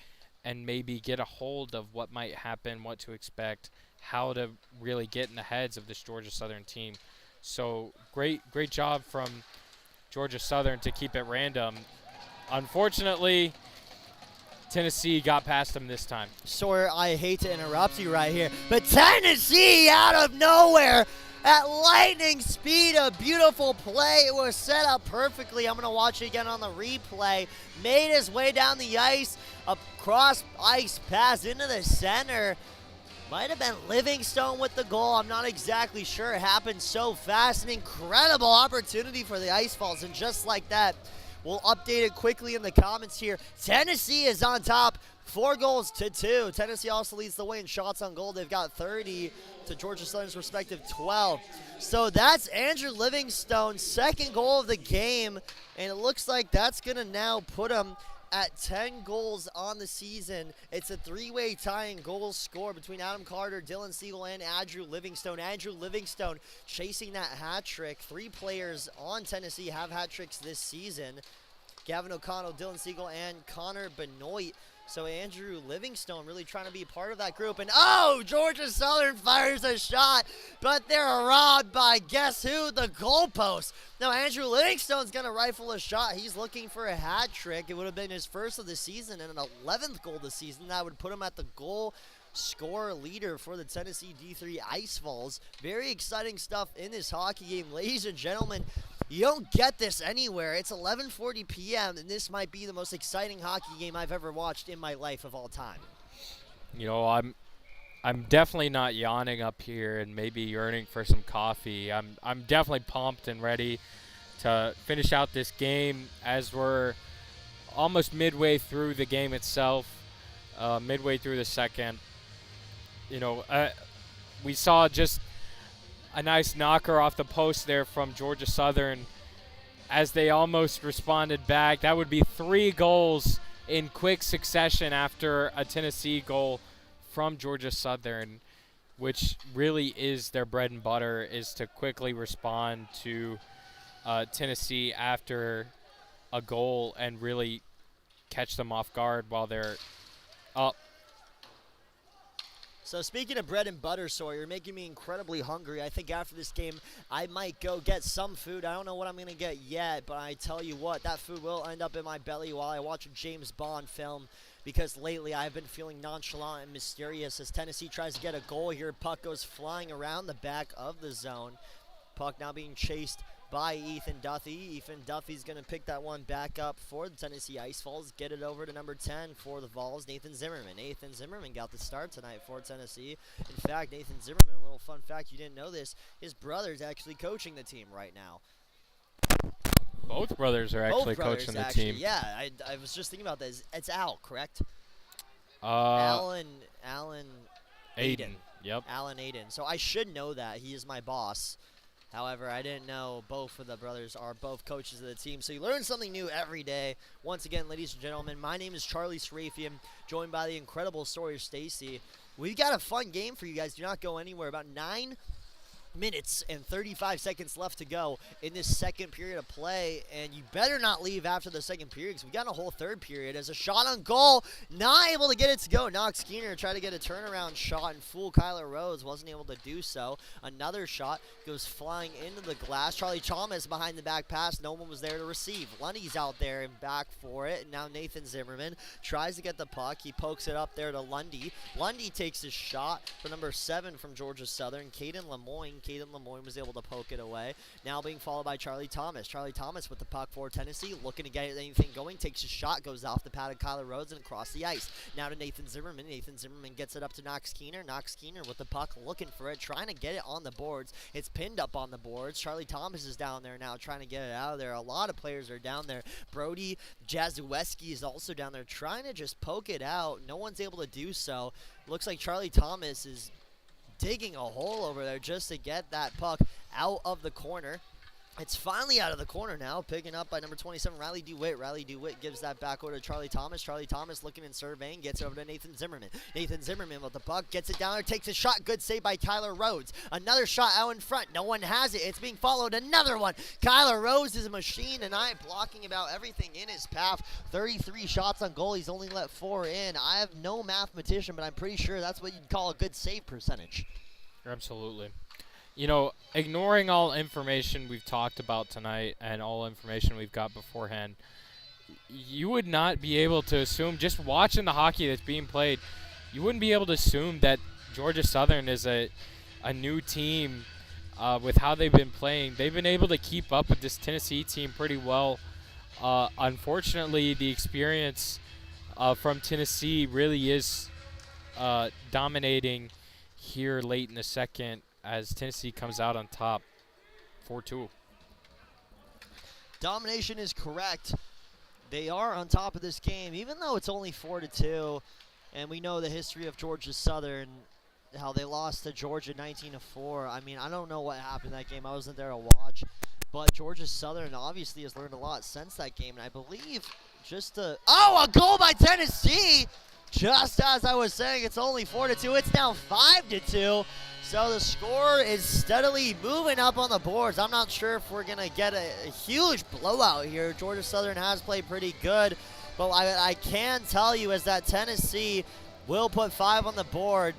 and maybe get a hold of what might happen, what to expect, how to really get in the heads of this Georgia Southern team. So great job from Georgia Southern to keep it random. Unfortunately, Tennessee got past them this time. Sawyer, I hate to interrupt you right here, but Tennessee out of nowhere at lightning speed, a beautiful play. It was set up perfectly. I'm going to watch it again on the replay. Made his way down the ice, a cross ice pass into the center. Might have been Livingstone with the goal. I'm not exactly sure. It happened so fast. An incredible opportunity for the Ice Falls, and just like that, we'll update it quickly in the comments here. Tennessee is on top, 4-2. Tennessee also leads the way in shots on goal. They've got 30 to Georgia Southern's respective 12. So that's Andrew Livingstone's second goal of the game, and it looks like that's going to now put him at 10 goals on the season. It's a three-way tie in goals scored between Adam Carter, Dylan Siegel, and Andrew Livingstone. Andrew Livingstone chasing that hat trick. 3 players on Tennessee have hat tricks this season. Gavin O'Connell, Dylan Siegel, and Connor Benoit. So Andrew Livingstone really trying to be part of that group. And Georgia Southern fires a shot, but they're robbed by guess who? The goalpost. Now Andrew Livingstone's going to rifle a shot. He's looking for a hat trick. It would have been his first of the season and an 11th goal this season. That would put him at the goal scorer leader for the Tennessee D3 Ice Falls. Very exciting stuff in this hockey game, ladies and gentlemen. You don't get this anywhere. It's 11:40 p.m., and this might be the most exciting hockey game I've ever watched in my life of all time. I'm definitely not yawning up here and maybe yearning for some coffee. I'm definitely pumped and ready to finish out this game as we're almost midway through the game itself, midway through the second. We saw just a nice knocker off the post there from Georgia Southern as they almost responded back. That would be 3 goals in quick succession after a Tennessee goal from Georgia Southern, which really is their bread and butter, is to quickly respond to Tennessee after a goal and really catch them off guard while they're up. So speaking of bread and butter, Sawyer, you're making me incredibly hungry. I think after this game, I might go get some food. I don't know what I'm going to get yet, but I tell you what, that food will end up in my belly while I watch a James Bond film, because lately I've been feeling nonchalant and mysterious as Tennessee tries to get a goal here. Puck goes flying around the back of the zone. Puck now being chased by Ethan Duffy. Ethan Duffy's going to pick that one back up for the Tennessee Ice Falls. Get it over to number 10 for the Vols, Nathan Zimmerman. Nathan Zimmerman got the start tonight for Tennessee. In fact, Nathan Zimmerman, a little fun fact, you didn't know this, his brother's actually coaching the team right now. Both brothers are actually coaching the team. Yeah, I was just thinking about this. It's Al, correct? Alan Aiden. Yep. Alan Aiden. So I should know that. He is my boss. However, I didn't know both of the brothers are both coaches of the team. So you learn something new every day. Once again, ladies and gentlemen, my name is Charlie Serafian, joined by the incredible Sawyer Stacy. We've got a fun game for you guys. Do not go anywhere. About 9 minutes and 35 seconds left to go in this second period of play, and you better not leave after the second period because we got a whole third period. As a shot on goal, not able to get it to go. Knox Keener tried to get a turnaround shot and fool Kyler Rose, wasn't able to do so. Another shot goes flying into the glass. Charlie Thomas behind the back pass, no one was there to receive. Lundy's out there and back for it, and now Nathan Zimmerman tries to get the puck. He pokes it up there to Lundy. Lundy takes his shot for number 7 from Georgia Southern, Caden Lemoyne. Caden Lemoyne was able to poke it away. Now being followed by Charlie Thomas. Charlie Thomas with the puck for Tennessee, looking to get anything going, takes his shot, goes off the pad of Kyler Rhodes and across the ice. Now to Nathan Zimmerman. Nathan Zimmerman gets it up to Knox Keener. Knox Keener with the puck, looking for it, trying to get it on the boards. It's pinned up on the boards. Charlie Thomas is down there now trying to get it out of there. A lot of players are down there. Brody Jazuweski is also down there trying to just poke it out. No one's able to do so. Looks like Charlie Thomas is digging a hole over there just to get that puck out of the corner. It's finally out of the corner now, picking up by number 27, Riley DeWitt. Riley DeWitt gives that back over to Charlie Thomas. Charlie Thomas looking and surveying, gets it over to Nathan Zimmerman. Nathan Zimmerman with the puck, gets it down there, takes a shot. Good save by Kyler Rhodes. Another shot out in front. No one has it. It's being followed. Another one. Kyler Rhodes is a machine tonight, blocking about everything in his path. 33 shots on goal. He's only let 4 in. I have no mathematician, but I'm pretty sure that's what you'd call a good save percentage. Absolutely. You know, ignoring all information we've talked about tonight and all information we've got beforehand, you would not be able to assume, just watching the hockey that's being played, you wouldn't be able to assume that Georgia Southern is a new team with how they've been playing. They've been able to keep up with this Tennessee team pretty well. Unfortunately, the experience from Tennessee really is dominating here late in the second, as Tennessee comes out on top 4-2. Domination is correct. They are on top of this game, even though it's only 4-2. And we know the history of Georgia Southern, how they lost to Georgia 19-4. I mean, I don't know what happened in that game. I wasn't there to watch. But Georgia Southern obviously has learned a lot since that game. And I believe a goal by Tennessee! Just as I was saying, it's only 4-2. It's now 5-2. So the score is steadily moving up on the boards. I'm not sure if we're going to get a huge blowout here. Georgia Southern has played pretty good. But I can tell you is that Tennessee will put 5 on the board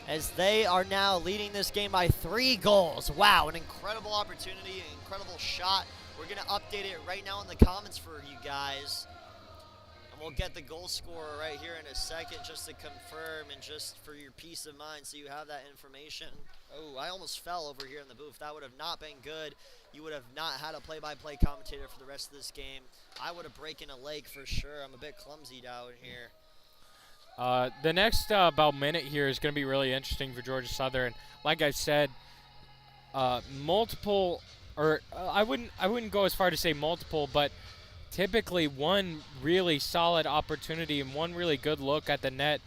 as they are now leading this game by 3 goals. Wow, an incredible opportunity, an incredible shot. We're going to update it right now in the comments for you guys. And we'll get the goal scorer right here in a second just to confirm and just for your peace of mind so you have that information. Oh, I almost fell over here in the booth. That would have not been good. You would have not had a play-by-play commentator for the rest of this game. I would have broken a leg for sure. I'm a bit clumsy down here. The next about minute here is going to be really interesting for Georgia Southern. Like I said, multiple, or I wouldn't go as far to say multiple, but typically one really solid opportunity and one really good look at the net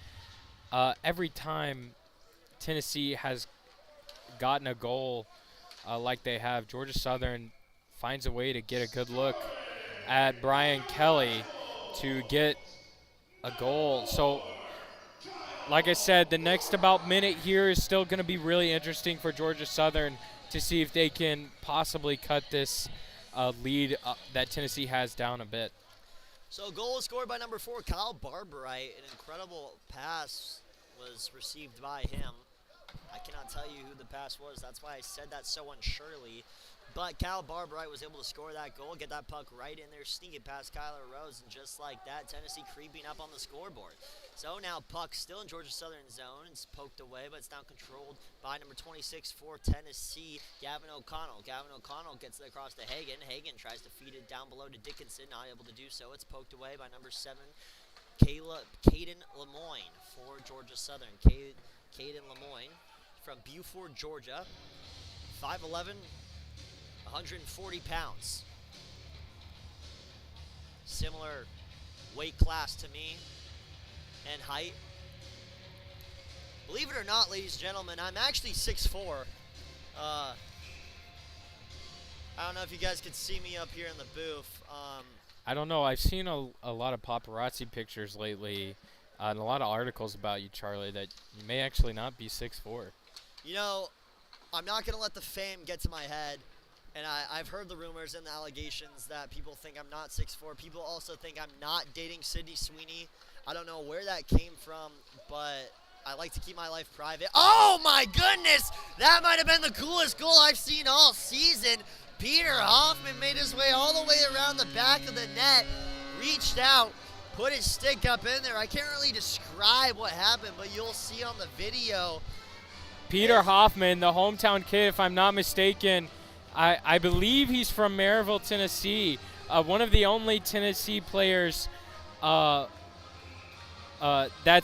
every time Tennessee has gotten a goal like they have. Georgia Southern finds a way to get a good look at Brian Kelly to get a goal. So, like I said, the next about minute here is still going to be really interesting for Georgia Southern to see if they can possibly cut this lead that Tennessee has down a bit. So goal was scored by number 4, Kyle Barbarite. An incredible pass was received by him. I cannot tell you who the pass was. That's why I said that so unsurely. But Kyle Barbarite was able to score that goal, get that puck right in there, sneak it past Kyler Rose, and just like that, Tennessee creeping up on the scoreboard. So now puck still in Georgia Southern zone. It's poked away, but it's now controlled by number 26 for Tennessee, Gavin O'Connell. Gavin O'Connell gets it across to Hagan. Hagan tries to feed it down below to Dickinson, not able to do so. It's poked away by number 7, Caden Lemoyne for Georgia Southern. Caden Lemoyne from Beaufort, Georgia, 5'11", 140 pounds. Similar weight class to me and height. Believe it or not, ladies and gentlemen, I'm actually 6'4". I don't know if you guys could see me up here in the booth. I don't know. I've seen a lot of paparazzi pictures lately and a lot of articles about you, Charlie, that you may actually not be 6'4". You know, I'm not going to let the fame get to my head. And I've heard the rumors and the allegations that people think I'm not 6'4". People also think I'm not dating Sydney Sweeney. I don't know where that came from, but I like to keep my life private. Oh, my goodness! That might have been the coolest goal I've seen all season. Peter Hoffman made his way all the way around the back of the net, reached out, put his stick up in there. I can't really describe what happened, but you'll see on the video. Peter Hoffman, the hometown kid, if I'm not mistaken, I believe he's from Maryville, Tennessee. One of the only Tennessee players that's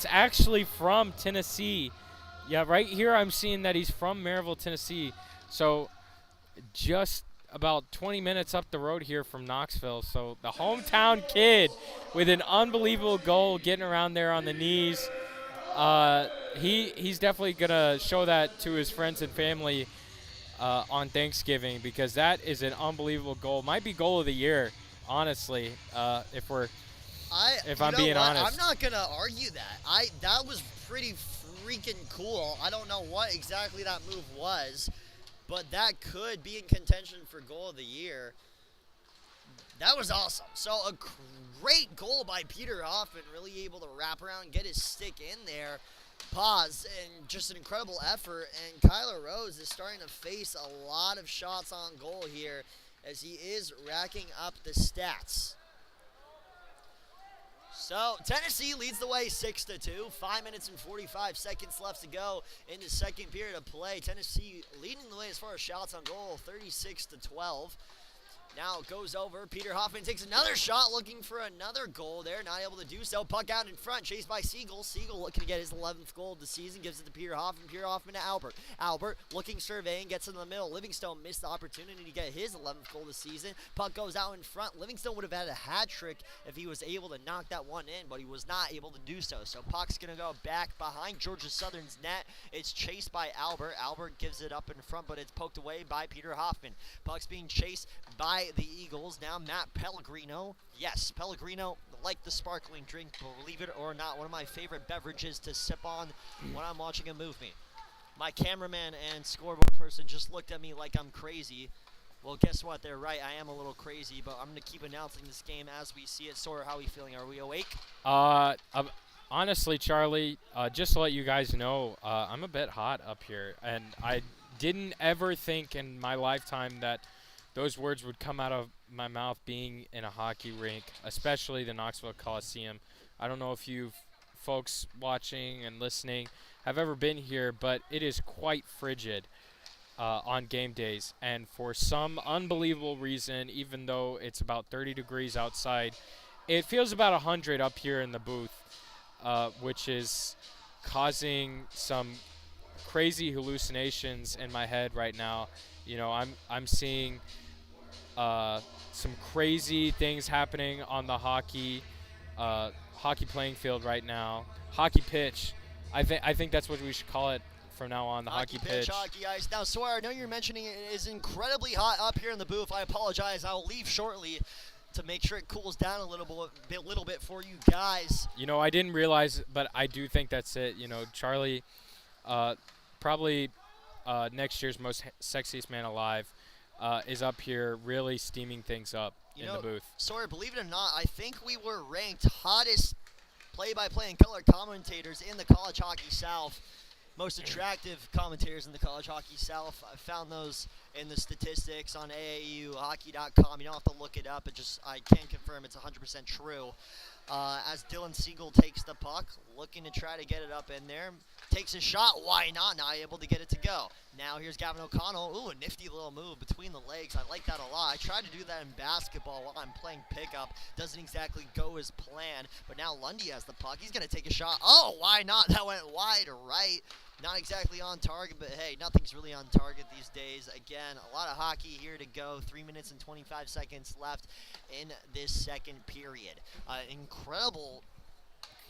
actually from Tennessee. Yeah, right here I'm seeing that he's from Maryville, Tennessee. So just about 20 minutes up the road here from Knoxville. So the hometown kid with an unbelievable goal, getting around there on the knees. He's definitely going to show that to his friends and family on Thanksgiving, because that is an unbelievable goal. Might be goal of the year, honestly, if I'm being honest. I'm not gonna argue that. That was pretty freaking cool. I don't know what exactly that move was, but that could be in contention for goal of the year. That was awesome. So a great goal by Peter Hoffman, really able to wrap around and get his stick in there. Pause, and just an incredible effort. And Kyler Rose is starting to face a lot of shots on goal here as he is racking up the stats. So Tennessee leads the way 6-2. 5 minutes and 45 seconds left to go in the second period of play. Tennessee leading the way as far as shots on goal, 36-12. Now it goes over. Peter Hoffman takes another shot, looking for another goal there. Not able to do so. Puck out in front, chased by Siegel. Siegel looking to get his 11th goal of the season. Gives it to Peter Hoffman. Peter Hoffman to Albert. Albert looking, surveying, gets in the middle. Livingstone missed the opportunity to get his 11th goal of the season. Puck goes out in front. Livingstone would have had a hat trick if he was able to knock that one in, but he was not able to do so. So puck's going to go back behind Georgia Southern's net. It's chased by Albert. Albert gives it up in front, but it's poked away by Peter Hoffman. Puck's being chased by the Eagles. Now Matt Pellegrino. Yes, Pellegrino, like the sparkling drink, believe it or not, one of my favorite beverages to sip on when I'm watching a movie. My cameraman and scoreboard person just looked at me like I'm crazy. Well, guess what? They're right. I am a little crazy, but I'm going to keep announcing this game as we see it. Sora, how are we feeling? Are we awake? Honestly, Charlie, just to let you guys know, I'm a bit hot up here, and I didn't ever think in my lifetime that those words would come out of my mouth being in a hockey rink, especially the Knoxville Coliseum. I don't know if you folks watching and listening have ever been here, but it is quite frigid on game days. And for some unbelievable reason, even though it's about 30 degrees outside, it feels about 100 up here in the booth, which is causing some crazy hallucinations in my head right now. You know, I'm seeing some crazy things happening on the hockey playing field right now. Hockey pitch. I think that's what we should call it from now on, the hockey pitch. Hockey ice. Now, Sawyer, I know you're mentioning it is incredibly hot up here in the booth. I apologize. I'll leave shortly to make sure it cools down a little bit for you guys. You know, I didn't realize, but I do think that's it. You know, Charlie, probably next year's most sexiest man alive, is up here really steaming things up in the booth. Sawyer, believe it or not, I think we were ranked hottest play-by-play and color commentators in the College Hockey South. Most attractive commentators in the College Hockey South. I found those in the statistics on AAUhockey.com. You don't have to look it up. I can confirm it's 100% true. As Dylan Siegel takes the puck, looking to try to get it up in there. Takes a shot. Why not? Not able to get it to go. Now here's Gavin O'Connell. Ooh, a nifty little move between the legs. I like that a lot. I tried to do that in basketball while I'm playing pickup. Doesn't exactly go as planned. But now Lundy has the puck. He's going to take a shot. Oh, why not? That went wide right. Not exactly on target, but hey, nothing's really on target these days. Again, a lot of hockey here to go. 3 minutes and 25 seconds left in this second period. Incredible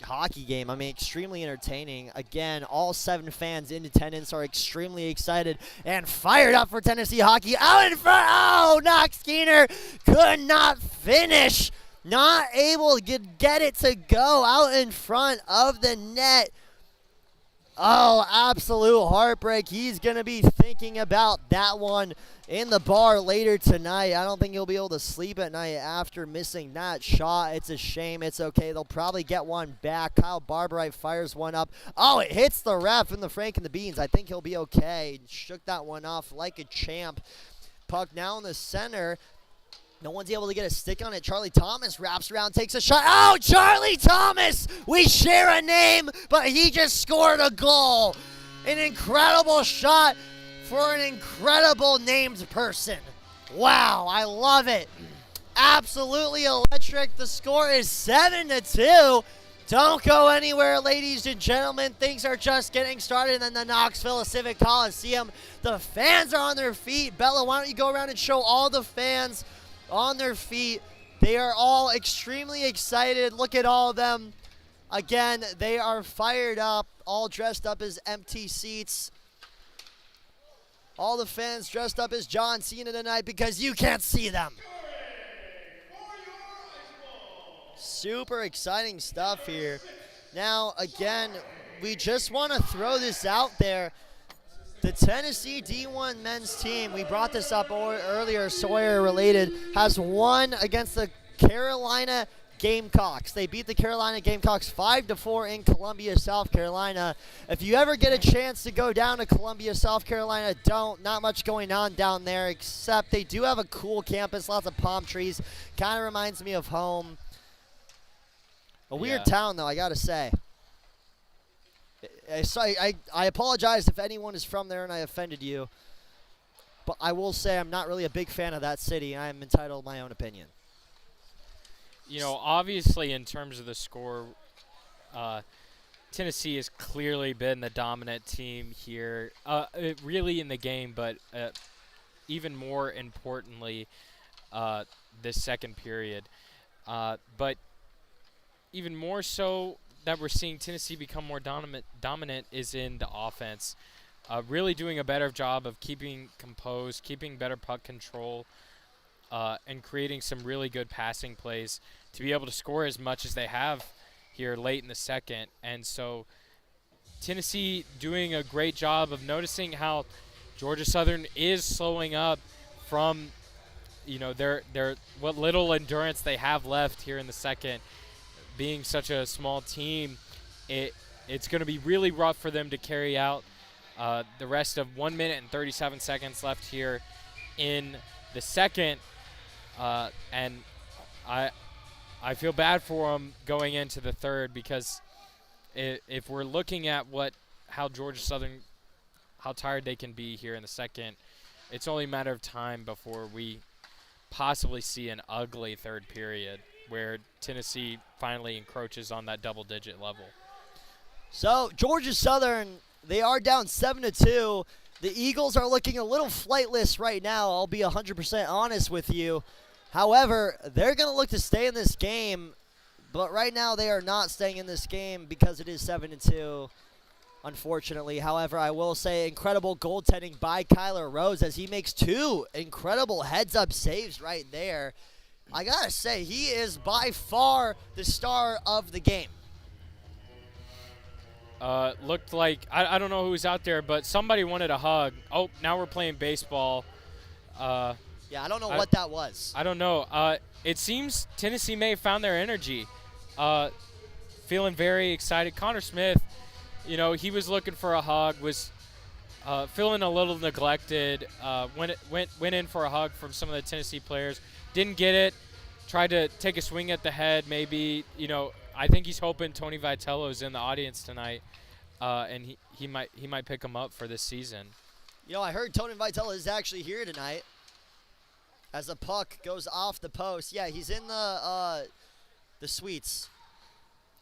hockey game. I mean, extremely entertaining. Again, all 7 fans in attendance are extremely excited and fired up for Tennessee hockey. Out in front. Oh, Knox Keener could not finish. Not able to get it to go out in front of the net. Oh, absolute heartbreak. He's going to be thinking about that one in the bar later tonight. I don't think he'll be able to sleep at night after missing that shot. It's a shame. It's okay. They'll probably get one back. Kyle Barberite fires one up. Oh, it hits the ref in the Frank and the Beans. I think he'll be okay. Shook that one off like a champ. Puck now in the center. No one's able to get a stick on it. Charlie Thomas wraps around, takes a shot. Oh, Charlie Thomas! We share a name, but he just scored a goal. An incredible shot for an incredible named person. Wow, I love it. Absolutely electric. The score is 7-2. Don't go anywhere, ladies and gentlemen. Things are just getting started in the Knoxville Civic Coliseum. The fans are on their feet. Bella, why don't you go around and show all the fans on their feet. They are all extremely excited. Look at all of them. Again, they are fired up, all dressed up as empty seats. All the fans dressed up as John Cena tonight because you can't see them. Super exciting stuff here. Now, again, we just want to throw this out there. The Tennessee D1 men's team, we brought this up earlier, Sawyer related, has won against the Carolina Gamecocks. They beat the Carolina Gamecocks 5-4 in Columbia, South Carolina. If you ever get a chance to go down to Columbia, South Carolina, don't. Not much going on down there, except they do have a cool campus, lots of palm trees. Kind of reminds me of home. A weird town, though, I got to say. I apologize if anyone is from there and I offended you, but I will say I'm not really a big fan of that city. I am entitled to my own opinion. You know, obviously in terms of the score, Tennessee has clearly been the dominant team here, really in the game, but even more importantly, this second period. But even more so that we're seeing Tennessee become more dominant is in the offense. Really doing a better job of keeping composed, keeping better puck control, and creating some really good passing plays to be able to score as much as they have here late in the second. And so Tennessee doing a great job of noticing how Georgia Southern is slowing up from, you know, their what little endurance they have left here in the second. Being such a small team, it's going to be really rough for them to carry out the rest of 1 minute and 37 seconds left here in the second. And I feel bad for them going into the third, because if we're looking at how Georgia Southern, how tired they can be here in the second, it's only a matter of time before we possibly see an ugly third period where Tennessee finally encroaches on that double-digit level. So Georgia Southern, they are down 7-2. The Eagles are looking a little flightless right now. I'll be 100% honest with you. However, they're going to look to stay in this game, but right now they are not staying in this game because it is 7-2, unfortunately. However, I will say incredible goaltending by Kyler Rose as he makes two incredible heads-up saves right there. I got to say, he is by far the star of the game. Looked like, I don't know who's out there, but somebody wanted a hug. Oh, now we're playing baseball. Yeah, I don't know what that was. I don't know. It seems Tennessee may have found their energy. Feeling very excited. Connor Smith, you know, he was looking for a hug, was feeling a little neglected. Went in for a hug from some of the Tennessee players. Didn't get it. Tried to take a swing at the head, maybe. You know, I think he's hoping Tony Vitello's in the audience tonight, and he might pick him up for this season. You know, I heard Tony Vitello is actually here tonight as the puck goes off the post. Yeah, he's in the suites.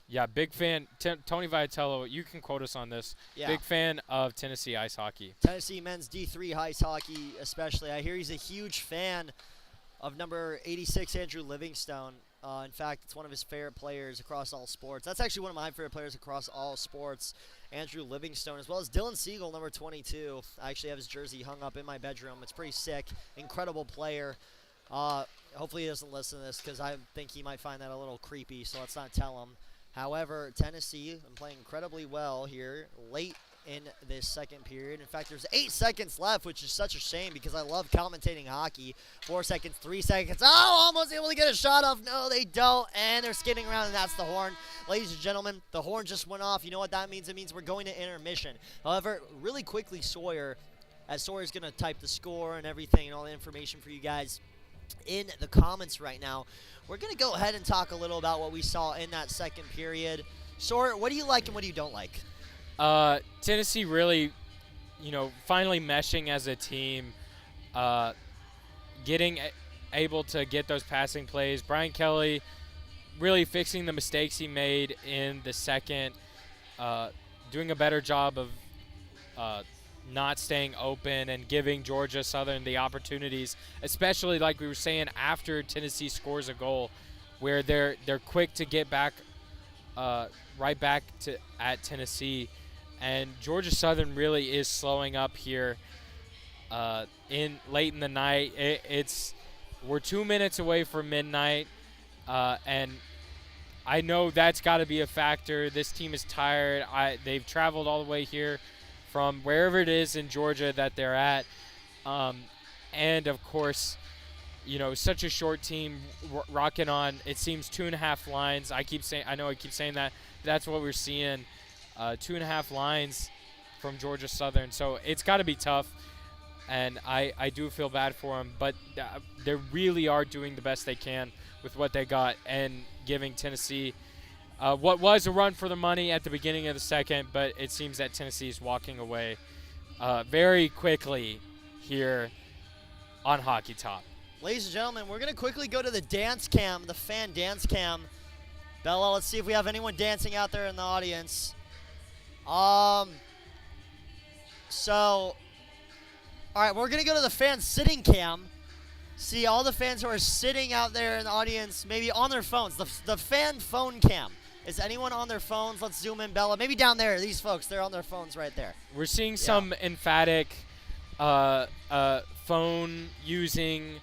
Yeah, big fan. Tony Vitello, you can quote us on this. Yeah. Big fan of Tennessee ice hockey. Tennessee men's D3 ice hockey especially. I hear he's a huge fan of number 86, Andrew Livingstone. In fact, it's one of his favorite players across all sports. That's actually one of my favorite players across all sports, Andrew Livingstone, as well as Dylan Siegel, number 22. I actually have his jersey hung up in my bedroom. It's pretty sick. Incredible player. Hopefully he doesn't listen to this because I think he might find that a little creepy, so let's not tell him. However, Tennessee playing incredibly well here late in this second period. In fact, there's 8 seconds left, which is such a shame because I love commentating hockey. 4 seconds, 3 seconds. Oh, almost able to get a shot off. No, they don't. And they're skidding around, and that's the horn. Ladies and gentlemen, the horn just went off. You know what that means? It means we're going to intermission. However, really quickly, Sawyer, as Sawyer's going to type the score and everything and all the information for you guys in the comments right now, we're going to go ahead and talk a little about what we saw in that second period. Sawyer, what do you like and what do you don't like? Tennessee really, finally meshing as a team, getting able to get those passing plays. Brian Kelly really fixing the mistakes he made in the second, doing a better job of not staying open and giving Georgia Southern the opportunities, especially like we were saying after Tennessee scores a goal, where they're quick to get back, right back to at Tennessee. And Georgia Southern really is slowing up here in late in the night. We're 2 minutes away from midnight, and I know that's got to be a factor. This team is tired. They've traveled all the way here from wherever it is in Georgia that they're at, and of course, such a short team rocking on. It seems 2.5 lines. I keep saying that. That's what we're seeing. 2.5 lines from Georgia Southern. So it's got to be tough, and I do feel bad for them. But they really are doing the best they can with what they got and giving Tennessee what was a run for the money at the beginning of the second, but it seems that Tennessee is walking away very quickly here on Hockey Top. Ladies and gentlemen, we're going to quickly go to the dance cam, the fan dance cam. Bella, let's see if we have anyone dancing out there in the audience. All right, we're going to go to the fan sitting cam. See all the fans who are sitting out there in the audience, maybe on their phones. The fan phone cam. Is anyone on their phones? Let's zoom in, Bella. Maybe down there, these folks, they're on their phones right there. We're seeing some emphatic phone using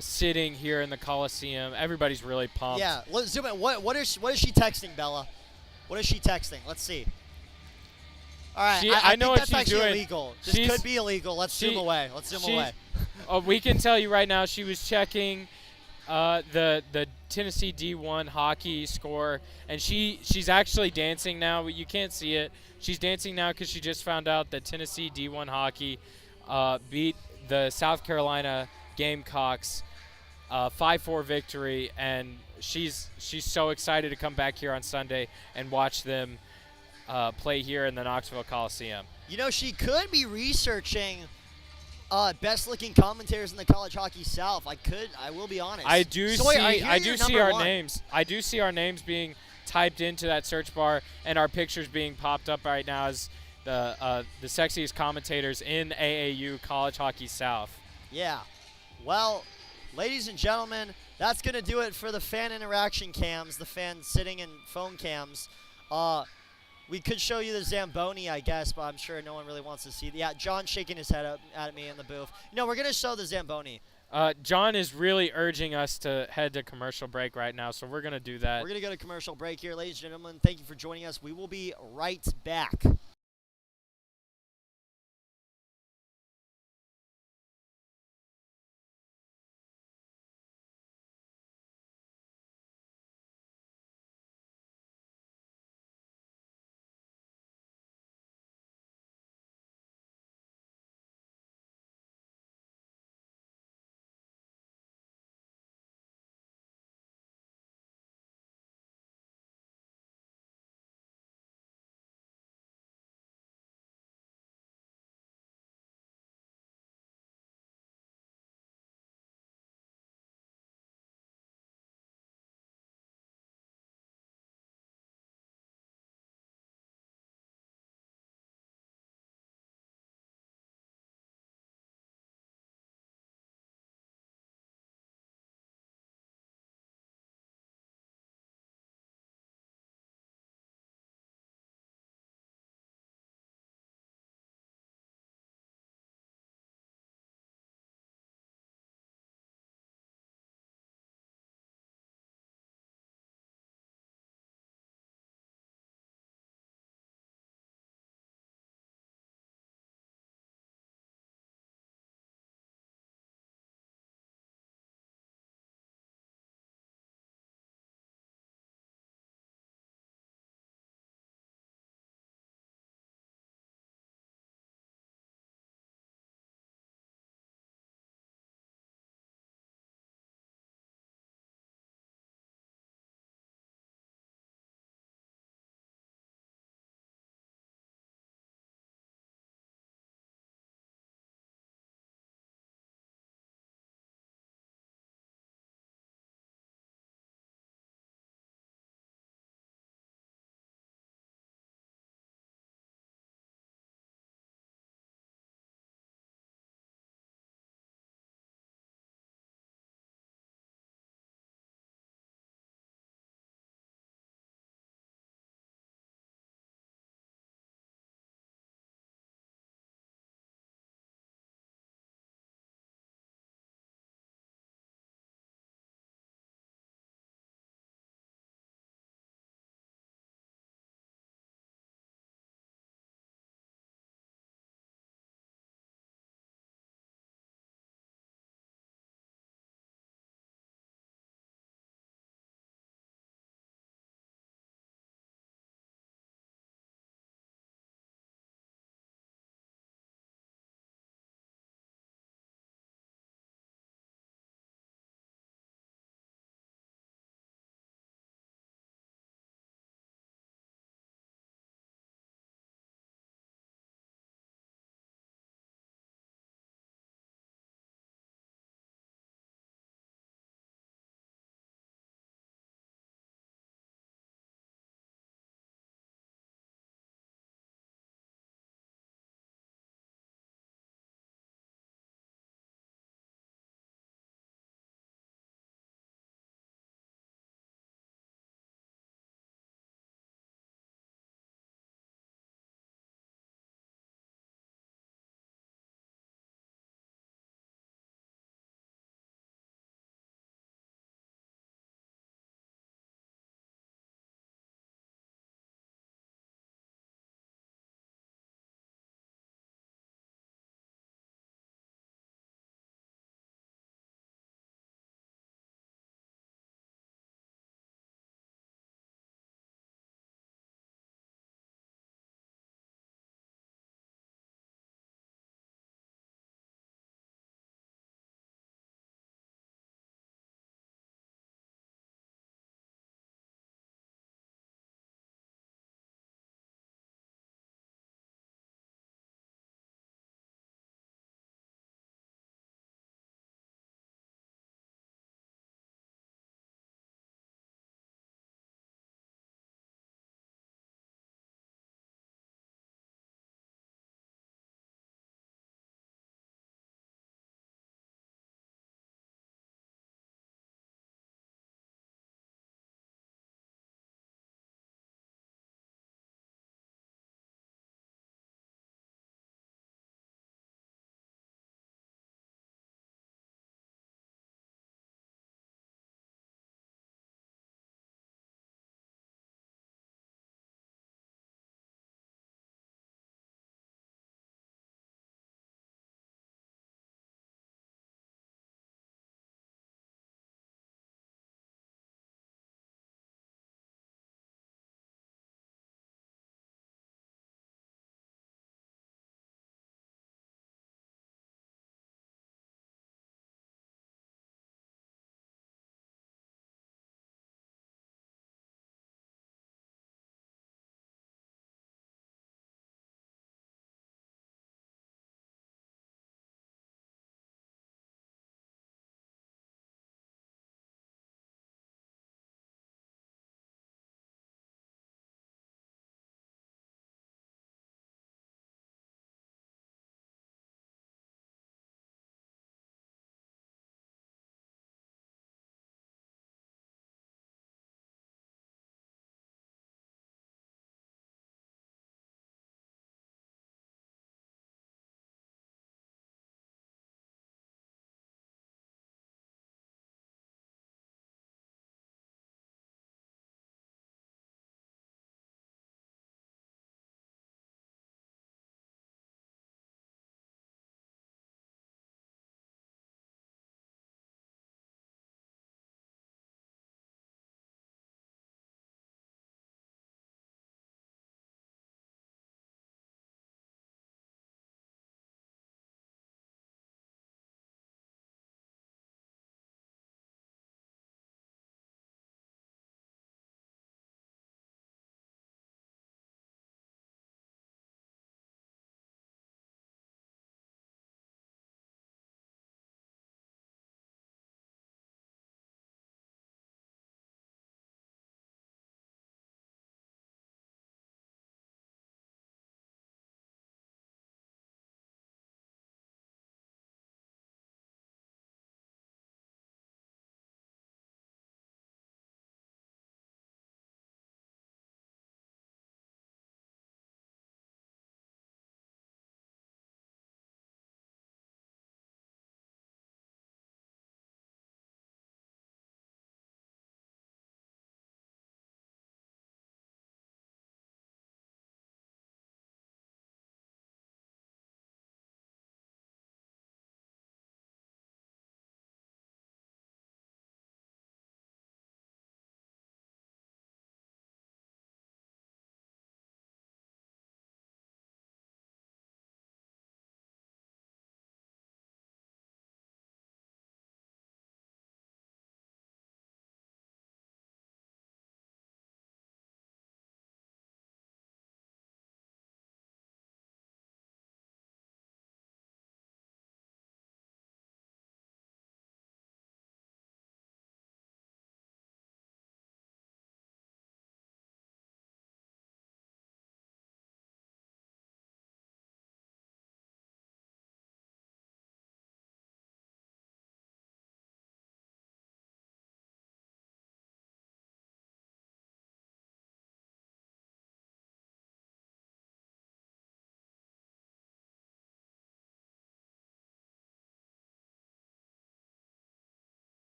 sitting here in the Coliseum. Everybody's really pumped. Yeah, let's zoom in. What is she texting, Bella? What is she texting? Let's see. All right, I know think what that's she's actually doing. Illegal. This could be illegal. Let's zoom away. Let's zoom away. We can tell you right now she was checking the Tennessee D1 hockey score, and she's actually dancing now. You can't see it. She's dancing now because she just found out that Tennessee D1 hockey beat the South Carolina Gamecocks 5-4 victory, and she's so excited to come back here on Sunday and watch them play here in the Knoxville Coliseum. She could be researching best-looking commentators in the college hockey South. I will be honest. I do see our names. I do see our names being typed into that search bar, and our pictures being popped up right now as the sexiest commentators in AAU college hockey South. Yeah. Well, ladies and gentlemen, that's going to do it for the fan interaction cams, the fan sitting and phone cams. We could show you the Zamboni, I guess, but I'm sure no one really wants to see. Yeah, John's shaking his head up at me in the booth. We're going to show the Zamboni. John is really urging us to head to commercial break right now, so we're going to do that. We're going to go to commercial break here. Ladies and gentlemen, thank you for joining us. We will be right back.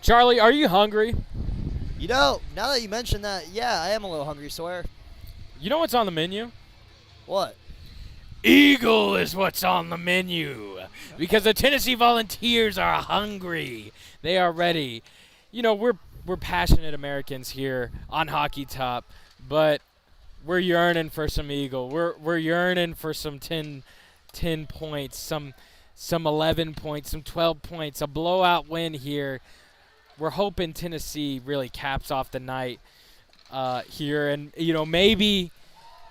Charlie, are you hungry? You know, now that you mention that, yeah, I am a little hungry, Sawyer. You know what's on the menu? What? Eagle is what's on the menu because the Tennessee Volunteers are hungry. They are ready. You know, we're passionate Americans here on Hockey Top, but we're yearning for some Eagle. We're yearning for some 10 points, some 11 points, some 12 points, a blowout win here. We're hoping Tennessee really caps off the night here, and maybe.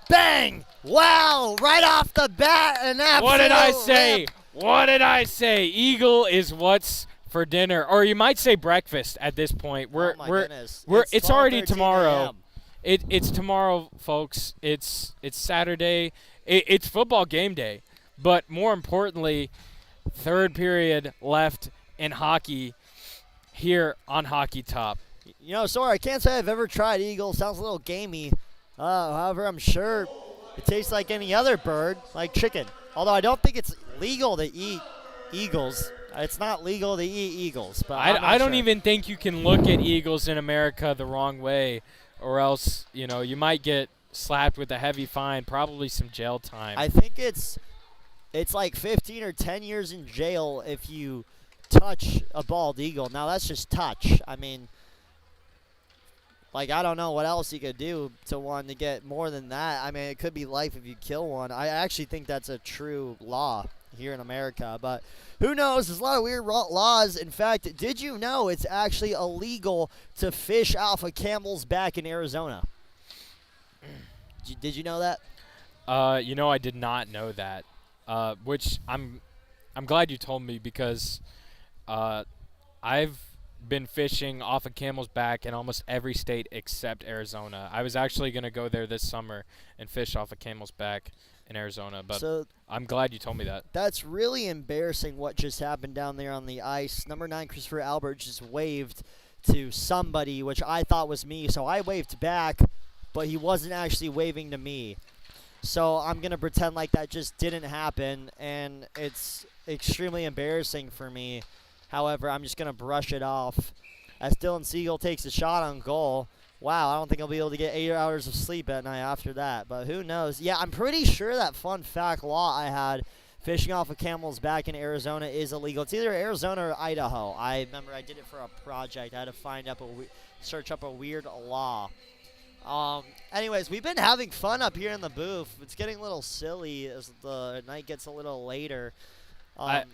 Bang! Wow! Right off the bat, an absolute. What did I say? Rip. What did I say? Eagle is what's for dinner, or you might say breakfast at this point. Goodness. It's already tomorrow. AM. It's tomorrow, folks. It's Saturday. It's football game day, but more importantly, third period left in hockey here on Hockey Top. Sorry, I can't say I've ever tried Eagle. Sounds a little gamey. However, I'm sure it tastes like any other bird, like chicken. Although I don't think it's legal to eat eagles. It's not legal to eat eagles. But I don't sure. even think you can look at eagles in America the wrong way, or else you might get slapped with a heavy fine, probably some jail time. I think it's like 15 or 10 years in jail if you touch a bald eagle. Now that's just touch. I mean. I don't know what else you could do to one to get more than that. I mean, it could be life if you kill one. I actually think that's a true law here in America. But who knows? There's a lot of weird laws. In fact, did you know it's actually illegal to fish off a camel's back in Arizona? Did you know that? I did not know that. Which I'm glad you told me because I've been fishing off a camel's back in almost every state except Arizona. I was actually going to go there this summer and fish off a camel's back in Arizona, but I'm glad you told me that. That's really embarrassing what just happened down there on the ice. Number 9, Christopher Albert, just waved to somebody, which I thought was me, so I waved back, but he wasn't actually waving to me. So I'm going to pretend like that just didn't happen, and it's extremely embarrassing for me. However, I'm just going to brush it off as Dylan Siegel takes a shot on goal. Wow, I don't think I'll be able to get 8 hours of sleep at night after that, but who knows. Yeah, I'm pretty sure that fun fact law I had, fishing off a camel's back in Arizona, is illegal. It's either Arizona or Idaho. I remember I did it for a project. I had to search up a weird law. Anyways, we've been having fun up here in the booth. It's getting a little silly as the night gets a little later.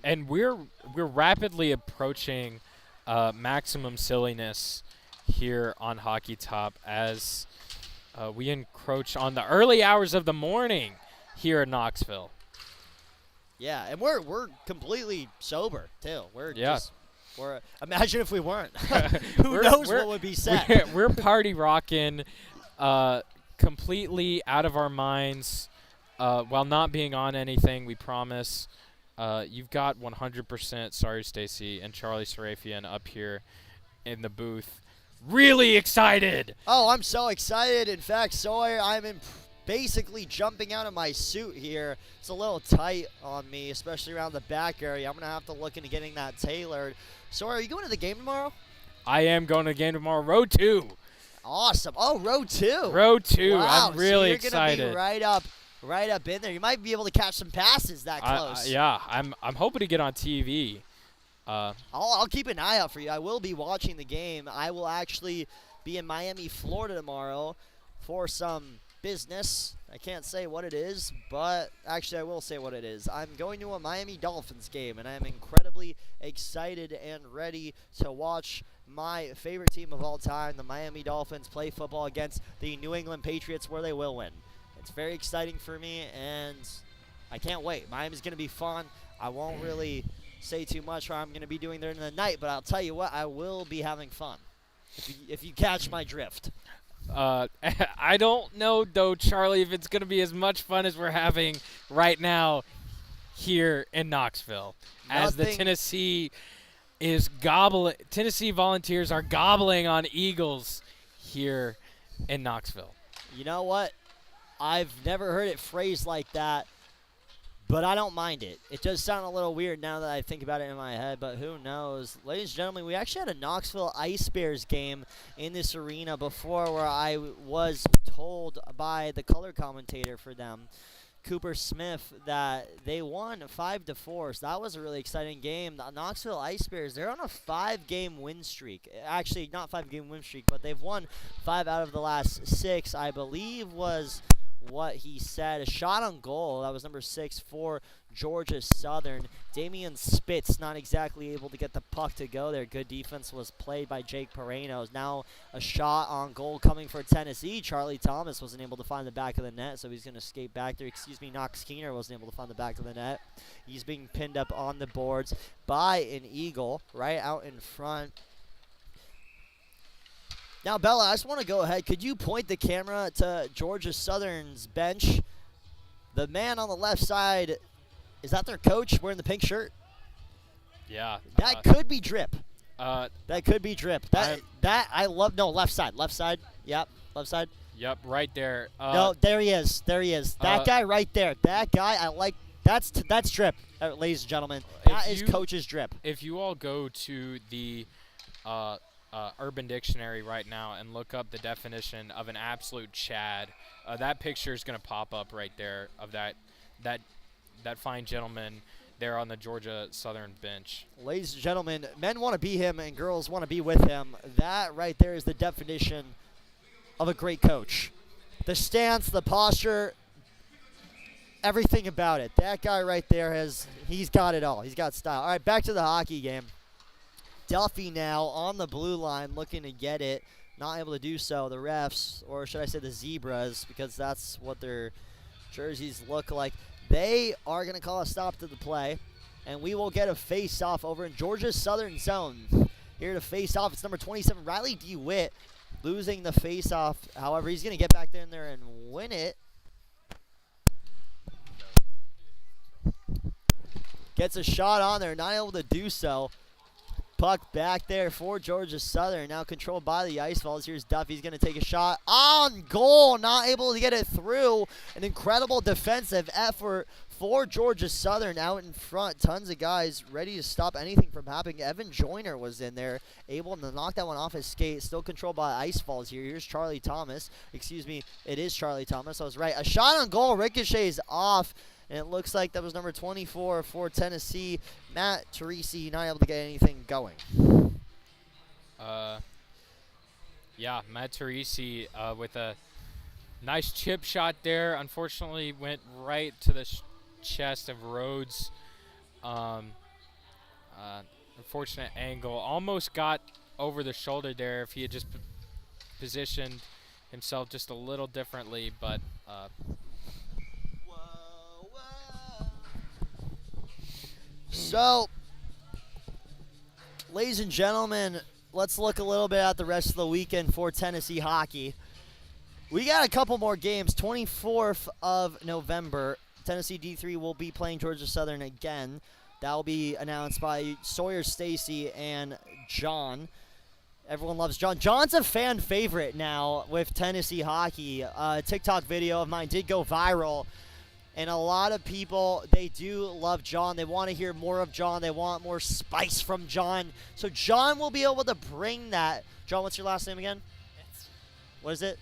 And we're rapidly approaching maximum silliness here on Hockey Top as we encroach on the early hours of the morning here in Knoxville. Yeah, and we're completely sober too. Imagine if we weren't. Who knows what would be said? We're party rocking, completely out of our minds, while not being on anything. We promise. You've got 100% Sorry Stacy and Charlie Sarafian up here in the booth. Really excited! Oh, I'm so excited. In fact, Sawyer, I'm basically jumping out of my suit here. It's a little tight on me, especially around the back area. I'm going to have to look into getting that tailored. Sawyer, are you going to the game tomorrow? I am going to the game tomorrow. Row 2. Awesome. Oh, row 2. Row 2. Wow, I'm really so excited. You're going to be right up in there. You might be able to catch some passes that close. Yeah, I'm hoping to get on TV. I'll keep an eye out for you. I will be watching the game. I will actually be in Miami, Florida tomorrow for some business. I can't say what it is, but actually I will say what it is. I'm going to a Miami Dolphins game, and I'm incredibly excited and ready to watch my favorite team of all time, the Miami Dolphins, play football against the New England Patriots, where they will win. It's very exciting for me, and I can't wait. Miami's going to be fun. I won't really say too much what I'm going to be doing there in the night, but I'll tell you what, I will be having fun, if you catch my drift. I don't know, though, Charlie, if it's going to be as much fun as we're having right now here in Knoxville. As the Tennessee Volunteers are gobbling on Eagles here in Knoxville. You know what? I've never heard it phrased like that, but I don't mind it. It does sound a little weird now that I think about it in my head, but who knows? Ladies and gentlemen, we actually had a Knoxville Ice Bears game in this arena before where I was told by the color commentator for them, Cooper Smith, that they won 5-4. So that was a really exciting game. The Knoxville Ice Bears, they're on a 5-game win streak. Actually, not 5-game win streak, but they've won 5 out of the last 6, I believe was what he said. A shot on goal. That was number 6 for Georgia Southern. Damian Spitz not exactly able to get the puck to go there. Good defense was played by Jake Pereno. Now a shot on goal coming for Tennessee. Charlie Thomas wasn't able to find the back of the net, so he's going to skate back there. Knox Keener wasn't able to find the back of the net. He's being pinned up on the boards by an Eagle right out in front. Now, Bella, I just want to go ahead. Could you point the camera to Georgia Southern's bench? The man on the left side, is that their coach wearing the pink shirt? Yeah. That could be Drip. That could be Drip. That I love. No, left side. Left side. Yep, left side. Yep, right there. No, there he is. There he is. That guy right there. That guy, I like. That's Drip, ladies and gentlemen. That is Coach's Drip. If you all go to the Urban Dictionary right now and look up the definition of an absolute Chad, that picture is going to pop up right there of that fine gentleman there on the Georgia Southern bench. Ladies and gentlemen, men want to be him and girls want to be with him. That right there is the definition of a great coach. The stance, the posture, everything about it. That guy right there he's got it all. He's got style. All right, back to the hockey game. Duffy now on the blue line looking to get it. Not able to do so. The refs, or should I say the Zebras, because that's what their jerseys look like. They are going to call a stop to the play, and we will get a face-off over in Georgia's Southern zone. Here to face off, it's number 27, Riley DeWitt, losing the face-off. However, he's going to get back in there and win it. Gets a shot on there, not able to do so. Puck back there for Georgia Southern, now controlled by the Ice Falls. Here's Duffy, he's going to take a shot on goal, not able to get it through. An incredible defensive effort for Georgia Southern out in front. Tons of guys ready to stop anything from happening. Evan Joyner was in there, able to knock that one off his skate. Still controlled by Ice Falls here. Here's Charlie Thomas. Excuse me, it is Charlie Thomas. I was right. A shot on goal, ricochets off. And it looks like that was number 24 for Tennessee, Matt Teresi, not able to get anything going. Yeah, Matt Teresi with a nice chip shot there. Unfortunately, went right to the chest of Rhodes. Unfortunate angle. Almost got over the shoulder there if he had just positioned himself just a little differently, but So, ladies and gentlemen, let's look a little bit at the rest of the weekend for Tennessee hockey. We got a couple more games. 24th of November, Tennessee D3 will be playing Georgia Southern again. That will be announced by Sawyer Stacy and John. Everyone loves John. John's a fan favorite now with Tennessee hockey. A TikTok video of mine did go viral. And a lot of people, they do love John. They want to hear more of John. They want more spice from John. So John will be able to bring that. John, what's your last name again? Hansen. What is it?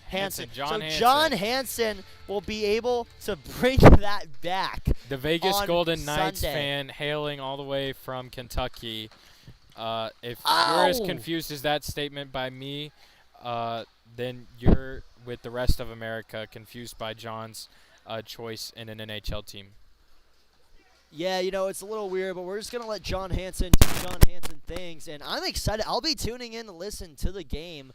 Hansen. John Hansen. John Hansen will be able to bring that back. The Vegas on Golden Knights Sunday. fan hailing all the way from Kentucky. If you're as confused as that statement by me, then you're with the rest of America confused by John's choice in an NHL team. Yeah, you know, it's a little weird, but we're just going to let John Hansen do John Hansen things. And I'm excited. I'll be tuning in to listen to the game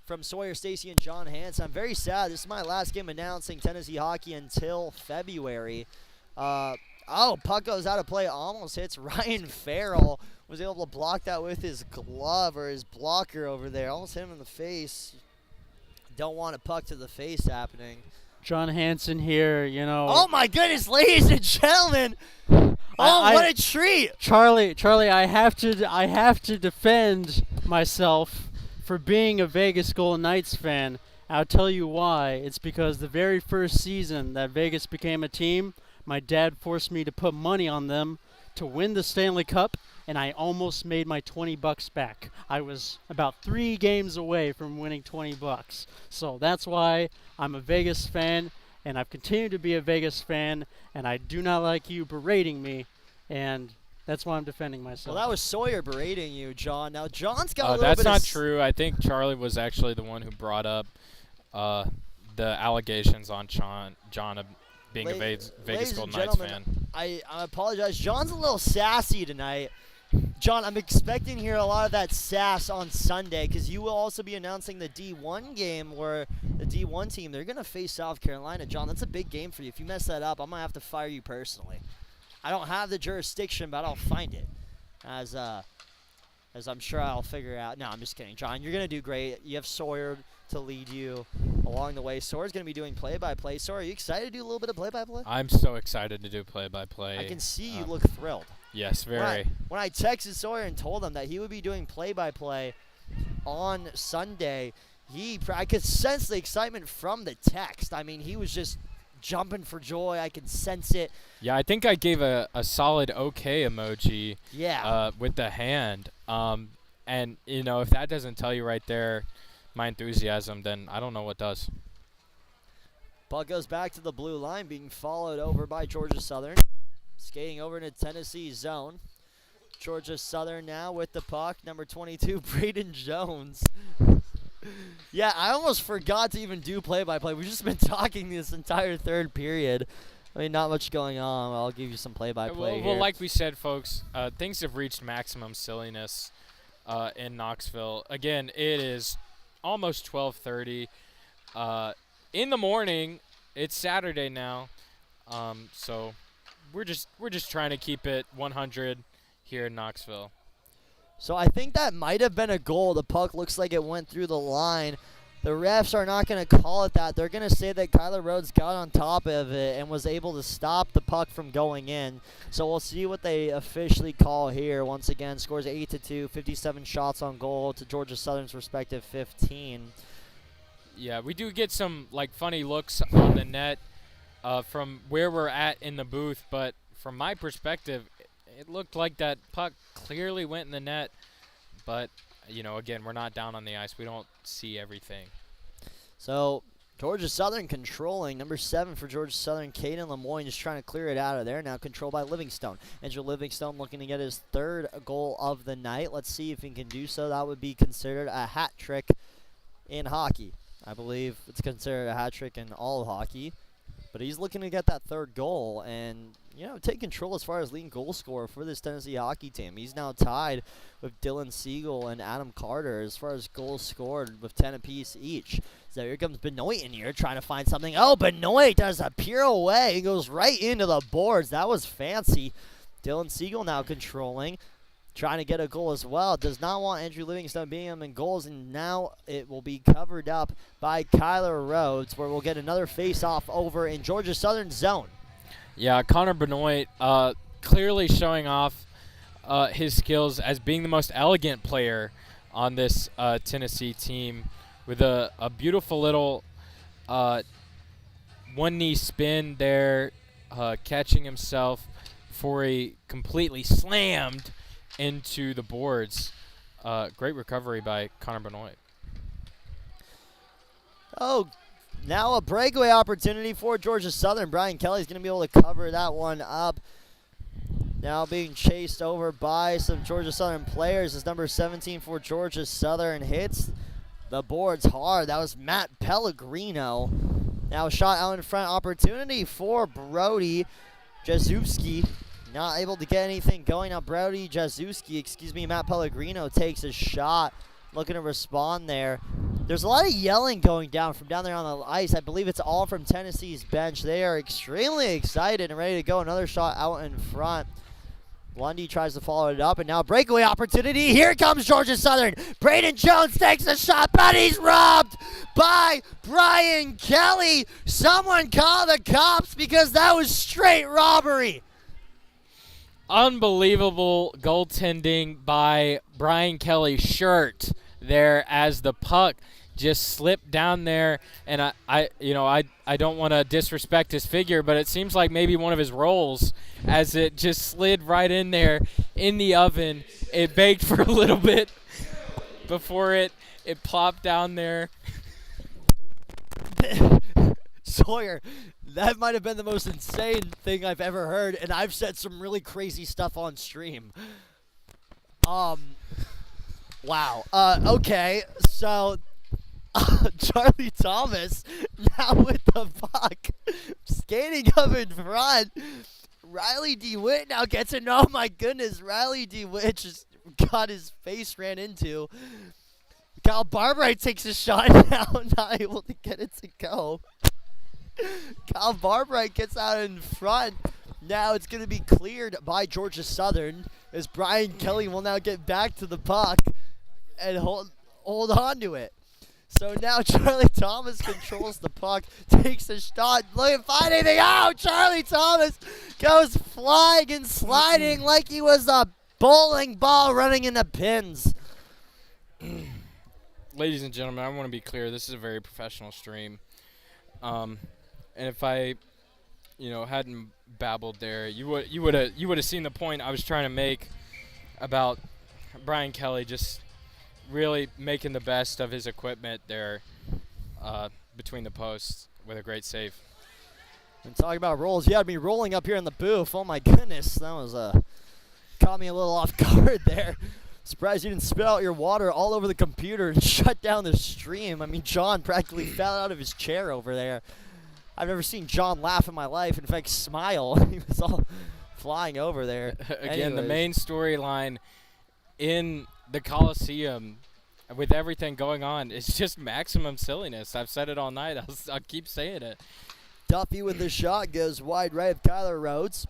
from Sawyer Stacy and John Hansen. I'm very sad. This is my last game announcing Tennessee hockey until February. Puck goes out of play. Almost hits Ryan Farrell. Was able to block that with his glove or his blocker over there. Almost hit him in the face. Don't want a puck to the face happening. John Hansen here, you know. Oh my goodness, ladies and gentlemen! What a treat! Charlie, I have to defend myself for being a Vegas Golden Knights fan. I'll tell you why. It's because the very first season that Vegas became a team, My dad forced me to put money on them to win the Stanley Cup, and I almost made my $20 back. I was about 3 games away from winning $20. So that's why I'm a Vegas fan, and I've continued to be a Vegas fan, and I do not like you berating me, and that's why I'm defending myself. Well, that was Sawyer berating you, John. Now, John's got a little That's bit not of true. I think Charlie was actually the one who brought up the allegations on John being a Vegas ladies Golden and Knights gentlemen, fan. I apologize. John's a little sassy tonight. John, I'm expecting to hear a lot of that sass on Sunday because you will also be announcing the D1 game where the D1 team, they're going to face South Carolina. John, that's a big game for you. If you mess that up, I'm going to have to fire you personally. I don't have the jurisdiction, but I'll find it as I'm sure I'll figure it out. No, I'm just kidding. John, you're going to do great. You have Sawyer to lead you along the way. Sawyer's going to be doing play-by-play. Sawyer, are you excited to do a little bit of play-by-play? I'm so excited to do play-by-play. I can see you look thrilled. Yes, very. When I texted Sawyer and told him that he would be doing play-by-play on Sunday, I could sense the excitement from the text. I mean, he was just jumping for joy. I could sense it. Yeah, I think I gave a solid okay emoji Yeah. with the hand. And, you know, if that doesn't tell you right there my enthusiasm, then I don't know what does. Puck goes back to the blue line, being followed over by Georgia Southern. Skating over into Tennessee zone. Georgia Southern now with the puck. Number 22, Braden Jones. Yeah, I almost forgot to even do play-by-play. We've just been talking this entire third period. I mean, not much going on. I'll give you some play-by-play Well, here. like we said, folks, things have reached maximum silliness in Knoxville. Again, it is almost 12:30 in the morning. It's Saturday now, so we're just trying to keep it 100 here in Knoxville. So I think that might have been a goal. The puck looks like it went through the line. The refs are not going to call it that. They're going to say that Kyler Rhodes got on top of it and was able to stop the puck from going in. So we'll see what they officially call here. Once again, scores 8-2, 57 shots on goal to Georgia Southern's respective 15. Yeah, we do get some like funny looks on the net from where we're at in the booth, but from my perspective, it looked like that puck clearly went in the net. But, you know, again, we're not down on the ice. We don't see everything. So Georgia Southern controlling. Number 7 for Georgia Southern, Caden Lemoyne, just trying to clear it out of there. Now controlled by Livingstone. Andrew Livingstone looking to get his 3rd goal of the night. Let's see if he can do so. That would be considered a hat trick in hockey. I believe it's considered a hat trick in all of hockey. But he's looking to get that 3rd goal and, you know, take control as far as leading goal scorer for this Tennessee hockey team. He's now tied with Dylan Siegel and Adam Carter as far as goals scored with 10 apiece each. So here comes Benoit in here trying to find something. Oh, Benoit does a pirouette. He goes right into the boards. That was fancy. Dylan Siegel now controlling, trying to get a goal as well. Does not want Andrew Livingstone being him in goals, and now it will be covered up by Kyler Rhodes, where we'll get another face-off over in Georgia Southern zone. Yeah, Connor Benoit clearly showing off his skills as being the most elegant player on this Tennessee team with a beautiful little one-knee spin there, catching himself before he completely slammed into the boards. Great recovery by Connor Benoit. Oh, now a breakaway opportunity for Georgia Southern. Brian Kelly's going to be able to cover that one up. Now being chased over by some Georgia Southern players is number 17 for Georgia Southern. Hits the boards hard. That was Matt Pellegrino. Now a shot out in front opportunity for Brody Jazewski. Not able to get anything going. Now Brody Jazewski, Matt Pellegrino takes a shot. Looking to respond there. There's a lot of yelling going down from down there on the ice. I believe it's all from Tennessee's bench. They are extremely excited and ready to go. Another shot out in front. Lundy tries to follow it up, and now breakaway opportunity. Here comes Georgia Southern. Braden Jones takes a shot, but he's robbed by Brian Kelly. Someone call the cops because that was straight robbery. Unbelievable goaltending by Brian Kelly's shirt there as the puck just slipped down there, and I don't want to disrespect his figure, but it seems like maybe one of his rolls, as it just slid right in there in the oven. It baked for a little bit before it plopped down there. Sawyer, that might have been the most insane thing I've ever heard, and I've said some really crazy stuff on stream. Wow. Okay, so Charlie Thomas now with the puck, skating up in front. Riley DeWitt now gets it. Oh my goodness, Riley DeWitt just got his face ran into. Kyle Barbright takes a shot now, not able to get it to go. Kyle Barbright gets out in front. Now it's going to be cleared by Georgia Southern as Brian Kelly will now get back to the puck and hold on to it. So now Charlie Thomas controls the puck, takes a shot, looking find anything out. Charlie Thomas goes flying and sliding like he was a bowling ball running into pins. Ladies and gentlemen, I want to be clear. This is a very professional stream. And if I, hadn't babbled there, you would have seen the point I was trying to make about Brian Kelly just really making the best of his equipment there between the posts with a great save. And talking about rolls, you had me rolling up here in the booth. Oh my goodness, that was caught me a little off guard there. Surprised you didn't spit out your water all over the computer and shut down the stream. I mean, John practically fell out of his chair over there. I've never seen John laugh in my life. In fact, smile. He was all flying over there. Again, the Anyways. main storyline in the Coliseum with everything going on is just maximum silliness. I've said it all night. I'll keep saying it. Duffy with the shot goes wide right of Kyler Rhodes.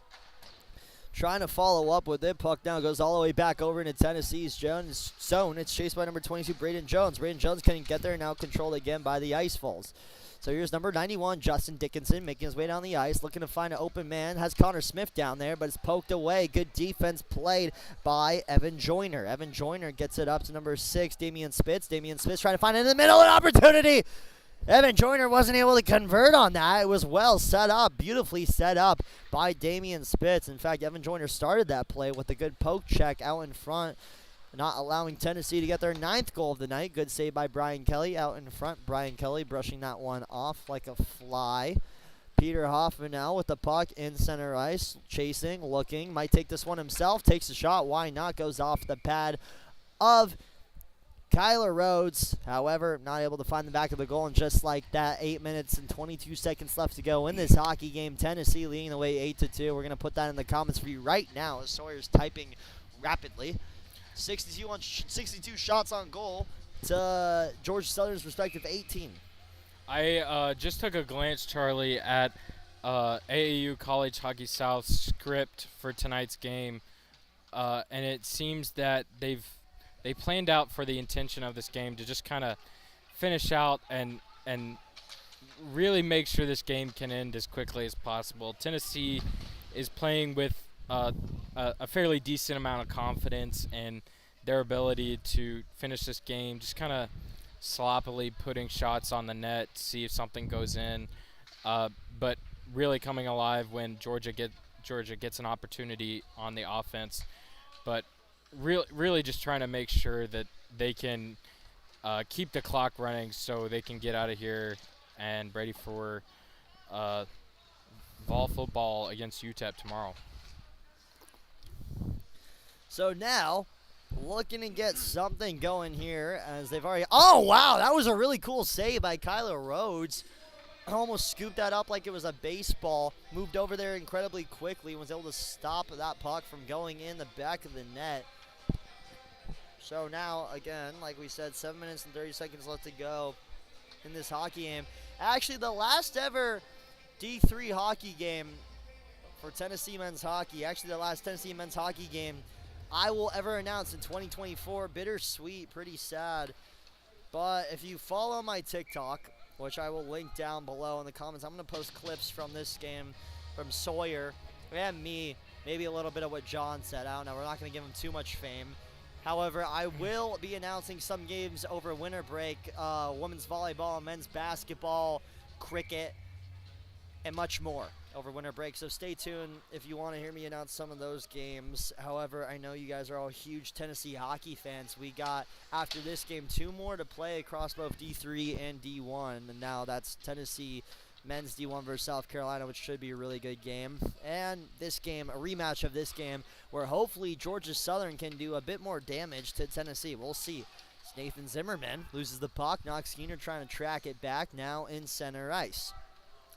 Trying to follow up with it. Puck now goes all the way back over into Tennessee's Jones zone. It's chased by number 22, Braden Jones. Braden Jones couldn't get there, now controlled again by the Ice Falls. So here's number 91, Justin Dickinson, making his way down the ice, looking to find an open man. Has Connor Smith down there, but it's poked away. Good defense played by Evan Joyner. Evan Joyner gets it up to number 6, Damian Spitz. Damian Spitz trying to find it in the middle, an opportunity. Evan Joyner wasn't able to convert on that. It was well set up, beautifully set up by Damian Spitz. In fact, Evan Joyner started that play with a good poke check out in front, not allowing Tennessee to get their 9th goal of the night. Good save by Brian Kelly out in front. Brian Kelly brushing that one off like a fly. Peter Hoffman now with the puck in center ice, chasing, looking, might take this one himself, takes a shot, why not, goes off the pad of Kyler Rhodes, however, not able to find the back of the goal, and just like that, 8 minutes and 22 seconds left to go in this hockey game. Tennessee leading the way 8-2. We're going to put that in the comments for you right now as Sawyer's typing rapidly. 62 shots on goal to Georgia Southern's respective 18. I just took a glance, Charlie, at AAU College Hockey South's script for tonight's game, and it seems that they planned out for the intention of this game to just kind of finish out and really make sure this game can end as quickly as possible. Tennessee is playing with a fairly decent amount of confidence in their ability to finish this game, just kind of sloppily putting shots on the net to see if something goes in, but really coming alive when Georgia gets an opportunity on the offense. But really just trying to make sure that they can keep the clock running so they can get out of here and ready for Vol football against UTEP tomorrow. So now, looking to get something going here as they've already... Oh, wow, that was a really cool save by Kyler Rhodes. Almost scooped that up like it was a baseball. Moved over there incredibly quickly. Was able to stop that puck from going in the back of the net. So now, again, like we said, 7 minutes and 30 seconds left to go in this hockey game. Actually, the last ever D3 hockey game for Tennessee men's hockey, actually the last Tennessee men's hockey game I will ever announce in 2024. Bittersweet, pretty sad. But if you follow my TikTok, which I will link down below in the comments, I'm going to post clips from this game from Sawyer and me, maybe a little bit of what John said. I don't know. We're not going to give him too much fame. However, I will be announcing some games over winter break, women's volleyball, men's basketball, cricket, and much more over winter break. So stay tuned if you want to hear me announce some of those games. However, I know you guys are all huge Tennessee hockey fans. We got, after this game, 2 more to play across both D3 and D1. And now that's Tennessee men's D1 versus South Carolina, which should be a really good game. And this game, a rematch of this game, where hopefully Georgia Southern can do a bit more damage to Tennessee. We'll see. It's Nathan Zimmerman loses the puck. Knox Skeeter trying to track it back, now in center ice.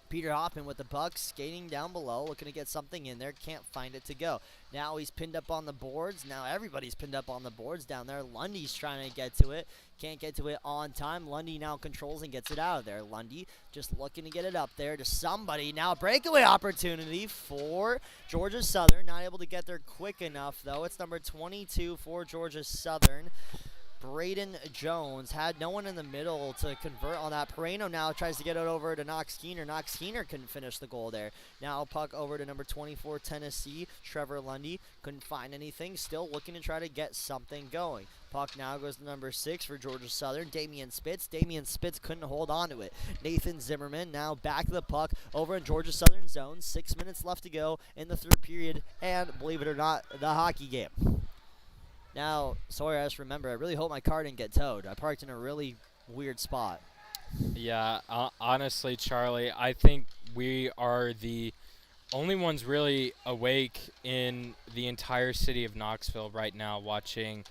Peter Hoffman with the puck, skating down below, looking to get something in there, can't find it to go. Now he's pinned up on the boards. Now everybody's pinned up on the boards down there. Lundy's trying to get to it, can't get to it on time. Lundy now controls and gets it out of there. Lundy just looking to get it up there to somebody. Now breakaway opportunity for Georgia Southern. Not able to get there quick enough, though. It's number 22 for Georgia Southern. Braden Jones had no one in the middle to convert on that. Pereno now tries to get it over to Knox Skeeter. Knox Skeeter couldn't finish the goal there. Now puck over to number 24 Tennessee. Trevor Lundy couldn't find anything. Still looking to try to get something going. Puck now goes to number 6 for Georgia Southern. Damian Spitz. Damian Spitz couldn't hold on to it. Nathan Zimmerman now back to the puck over in Georgia Southern zone. 6 minutes left to go in the third period. And believe it or not, the hockey game. Now, Sawyer, I just remember, I really hope my car didn't get towed. I parked in a really weird spot. Yeah, honestly, Charlie, I think we are the only ones really awake in the entire city of Knoxville right now watching,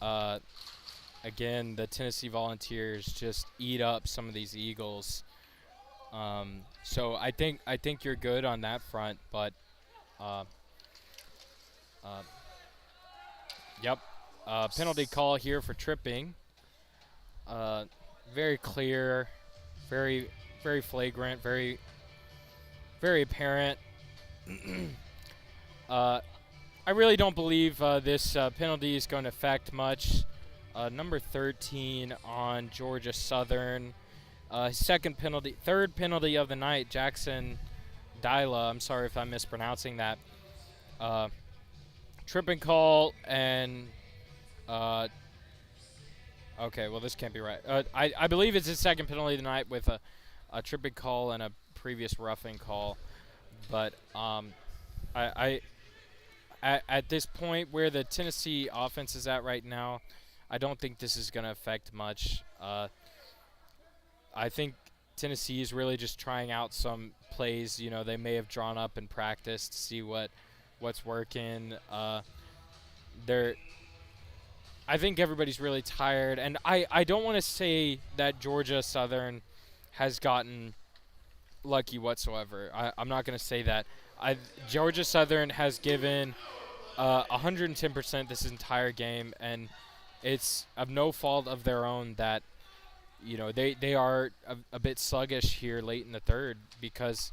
again, the Tennessee Volunteers just eat up some of these Eagles. So I think you're good on that front, but yep. Penalty call here for tripping. Very clear, very flagrant, very apparent. I really don't believe this penalty is going to affect much. Number 13 on Georgia Southern. Third penalty of the night, Jackson Dyla. I'm sorry if I'm mispronouncing that. Tripping call and okay, well, this can't be right. I believe it's his second penalty tonight with a tripping call and a previous roughing call. But at this point where the Tennessee offense is at right now, I don't think this is going to affect much. I think Tennessee is really just trying out some plays, they may have drawn up in practice to see what's working. I think everybody's really tired, and I don't want to say that Georgia Southern has gotten lucky whatsoever. I'm not going to say that. Georgia Southern has given 110% this entire game, and it's of no fault of their own that they are a bit sluggish here late in the third, because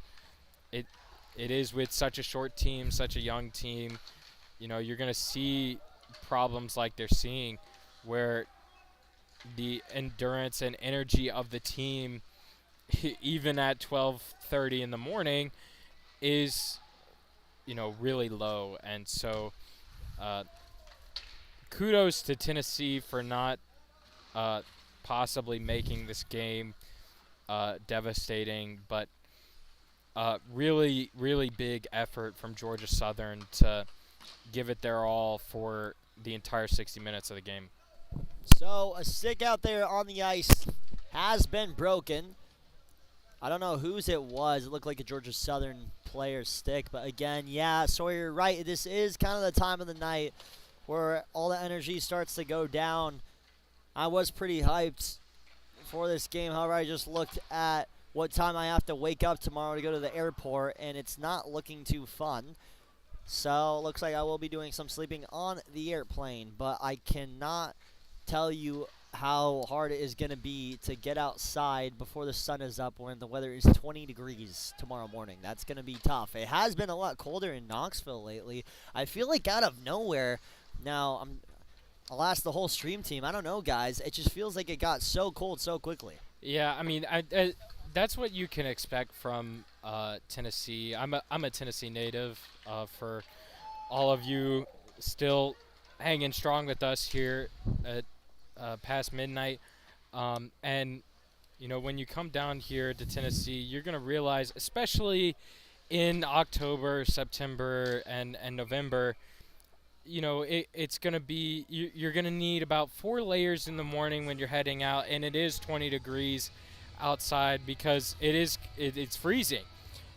it is with such a short team, such a young team. You're going to see problems like they're seeing, where the endurance and energy of the team, even at 12:30 in the morning, is really low. And so kudos to Tennessee for not possibly making this game devastating, but really big effort from Georgia Southern to give it their all for the entire 60 minutes of the game. So a stick out there on the ice has been broken. I don't know whose it was. It looked like a Georgia Southern player's stick. But again, yeah, Sawyer, you're right. This is kind of the time of the night where all the energy starts to go down. I was pretty hyped for this game. However, I just looked at what time I have to wake up tomorrow to go to the airport, and it's not looking too fun. So looks like I will be doing some sleeping on the airplane, but I cannot tell you how hard it is going to be to get outside before the sun is up when the weather is 20 degrees tomorrow morning. That's going to be tough. It has been a lot colder in Knoxville lately. I feel like out of nowhere, now I'll ask the whole stream team. I don't know, guys. It just feels like it got so cold so quickly. Yeah, I mean, that's what you can expect from Tennessee. I'm a Tennessee native. For all of you still hanging strong with us here at past midnight. And when you come down here to Tennessee, you're going to realize, especially in October, September, and November, it's going to be, you're going to need about 4 layers in the morning when you're heading out, and it is 20 degrees outside because it's freezing.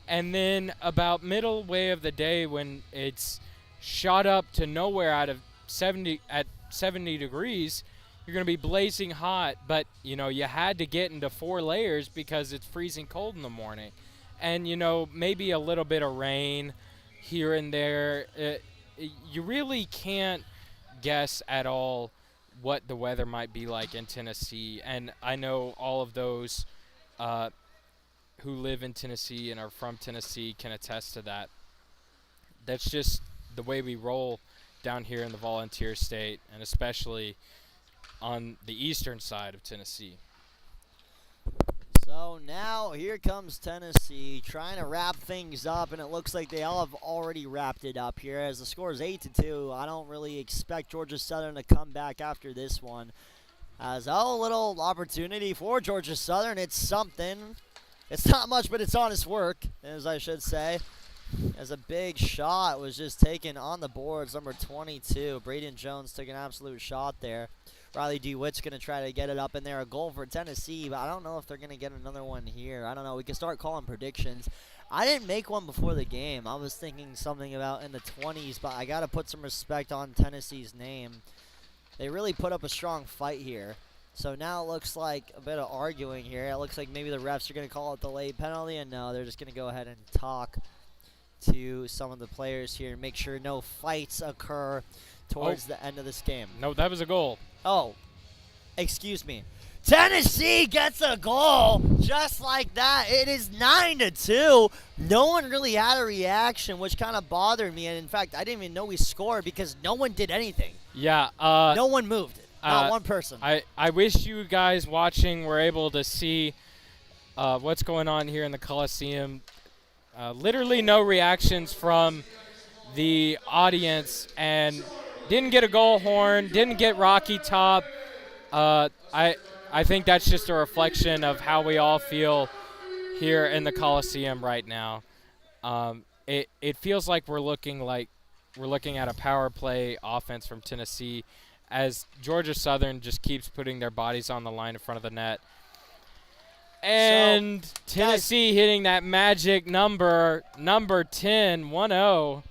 And then about middle way of the day when it's shot up to nowhere at 70 degrees, you're going to be blazing hot, but you had to get into 4 layers because it's freezing cold in the morning. And maybe a little bit of rain here and there. You really can't guess at all what the weather might be like in Tennessee. And I know all of those who live in Tennessee and are from Tennessee can attest to that. That's just the way we roll down here in the Volunteer State, and especially on the eastern side of Tennessee. So now here comes Tennessee trying to wrap things up, and it looks like they all have already wrapped it up here as the score is 8-2. I don't really expect Georgia Southern to come back after this one. As a little opportunity for Georgia Southern. It's something. It's not much, but it's honest work, as I should say. As a big shot was just taken on the boards, number 22. Braden Jones took an absolute shot there. Riley DeWitt's going to try to get it up in there. A goal for Tennessee, but I don't know if they're going to get another one here. I don't know. We can start calling predictions. I didn't make one before the game. I was thinking something about in the 20s, but I got to put some respect on Tennessee's name. They really put up a strong fight here. So now it looks like a bit of arguing here. It looks like maybe the refs are going to call it the late penalty, and no, they're just going to go ahead and talk to some of the players here and make sure no fights occur towards the end of this game. No, that was a goal. Oh, excuse me. Tennessee gets a goal just like that. It is 9-2. No one really had a reaction, which kind of bothered me. And in fact, I didn't even know we scored because no one did anything. Yeah. No one moved. Not one person. I wish you guys watching were able to see what's going on here in the Coliseum. Literally no reactions from the audience, and didn't get a goal horn, didn't get Rocky Top. I think that's just a reflection of how we all feel here in the Coliseum right now. It feels like we're looking at a power play offense from Tennessee, as Georgia Southern just keeps putting their bodies on the line in front of the net. And so, Tennessee hitting that magic number 10, 1-0.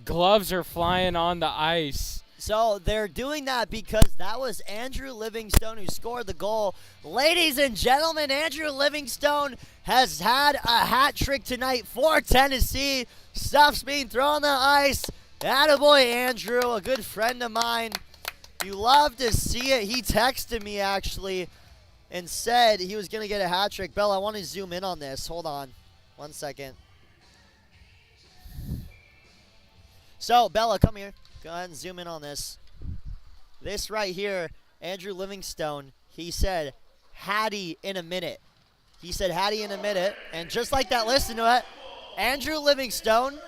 Gloves are flying on the ice. So they're doing that because that was Andrew Livingstone who scored the goal. Ladies and gentlemen, Andrew Livingstone has had a hat trick tonight for Tennessee. Stuff's being thrown on the ice. Attaboy, Andrew, a good friend of mine. You love to see it. He texted me, actually, and said he was going to get a hat trick. Bella, I want to zoom in on this. Hold on 1 second. So, Bella, come here. Go ahead and zoom in on this. This right here, Andrew Livingstone, he said, Hattie in a minute. He said, Hattie in a minute. And just like that, listen to it. Andrew Livingstone.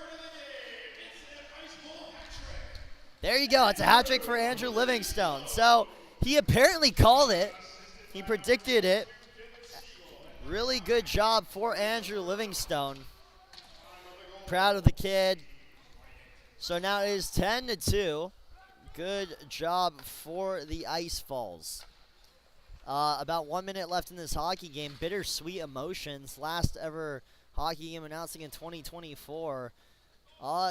There you go. It's a hat trick for Andrew Livingstone. So, he apparently called it. He predicted it. Really good job for Andrew Livingstone. Proud of the kid. So now it is 10-2. Good job for the Ice Falls. About 1 minute left in this hockey game. Bittersweet emotions. Last ever hockey game announcing in 2024.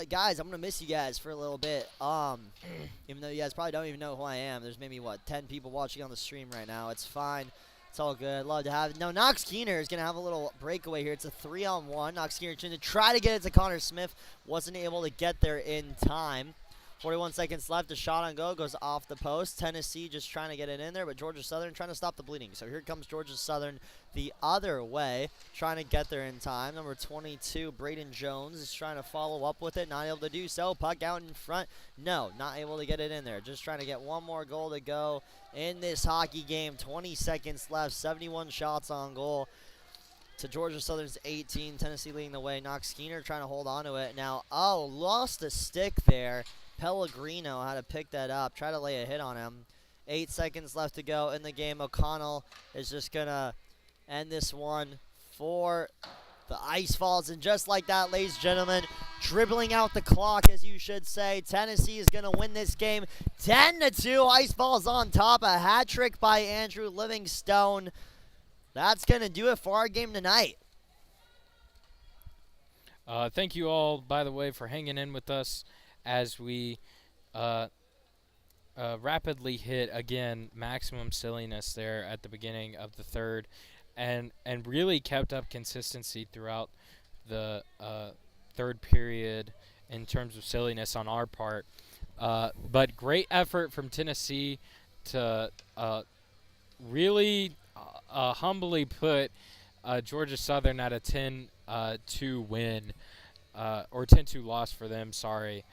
Guys, I'm going to miss you guys for a little bit. Even though you guys probably don't even know who I am. There's maybe, 10 people watching on the stream right now. It's fine. It's all good. I'd love to have it. No, Knox Keener is going to have a little breakaway here. It's a 3-on-1. Knox Keener trying to try to get it to Connor Smith. Wasn't able to get there in time. 41 seconds left. The shot on goal goes off the post. Tennessee just trying to get it in there, but Georgia Southern trying to stop the bleeding. So here comes Georgia Southern the other way, trying to get there in time. Number 22, Braden Jones, is trying to follow up with it. Not able to do so. Puck out in front. No, not able to get it in there. Just trying to get one more goal to go in this hockey game. 20 seconds left. 71 shots on goal to Georgia Southern's 18. Tennessee leading the way. Knox Keener trying to hold on to it. Now, lost a stick there. Pellegrino had to pick that up, try to lay a hit on him. 8 seconds left to go in the game. O'Connell is just going to end this one for the Ice Falls. And just like that, ladies and gentlemen, dribbling out the clock, as you should say, Tennessee is going to win this game 10-2. Ice Falls on top. A hat trick by Andrew Livingstone. That's going to do it for our game tonight. Thank you all, by the way, for hanging in with us as we rapidly hit, again, maximum silliness there at the beginning of the third, and really kept up consistency throughout the third period in terms of silliness on our part. But great effort from Tennessee to really humbly put Georgia Southern at a 10-2 win, or 10-2 loss for them, sorry.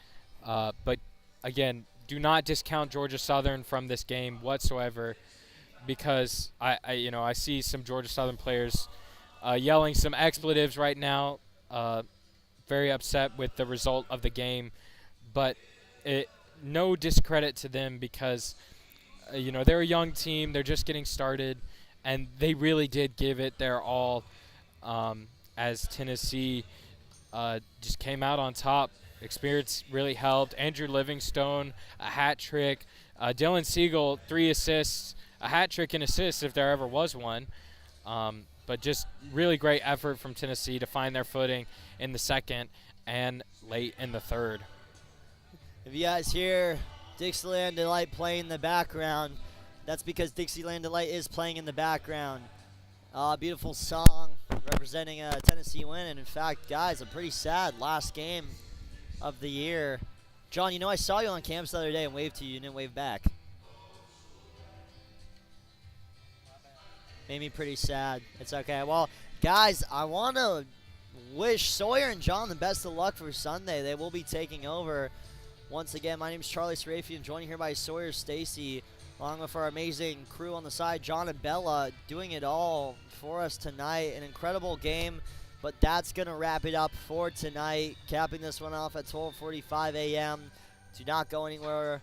But again, do not discount Georgia Southern from this game whatsoever, because I see some Georgia Southern players yelling some expletives right now, very upset with the result of the game, but no discredit to them, because they're a young team, they're just getting started, and they really did give it their all, as Tennessee just came out on top. Experience really helped. Andrew Livingstone, a hat trick. Dylan Siegel, 3 assists, a hat trick and assists if there ever was one. But just really great effort from Tennessee to find their footing in the second and late in the third. If you guys hear Dixieland Delight playing in the background, that's because Dixieland Delight is playing in the background. Beautiful song representing a Tennessee win. And in fact, guys, a pretty sad last game of the year. John, I saw you on campus the other day and waved to you. You didn't wave back. Made me pretty sad. It's okay. Well, guys, I want to wish Sawyer and John the best of luck for Sunday. They will be taking over. Once again, my name is Charlie Serafian, joined here by Sawyer Stacy, along with our amazing crew on the side, John and Bella, doing it all for us tonight. An incredible game. But that's going to wrap it up for tonight, capping this one off at 12:45 a.m. Do not go anywhere.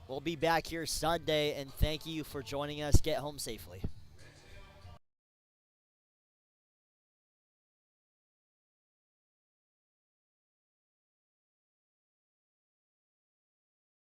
We'll be back here Sunday, and thank you for joining us. Get home safely.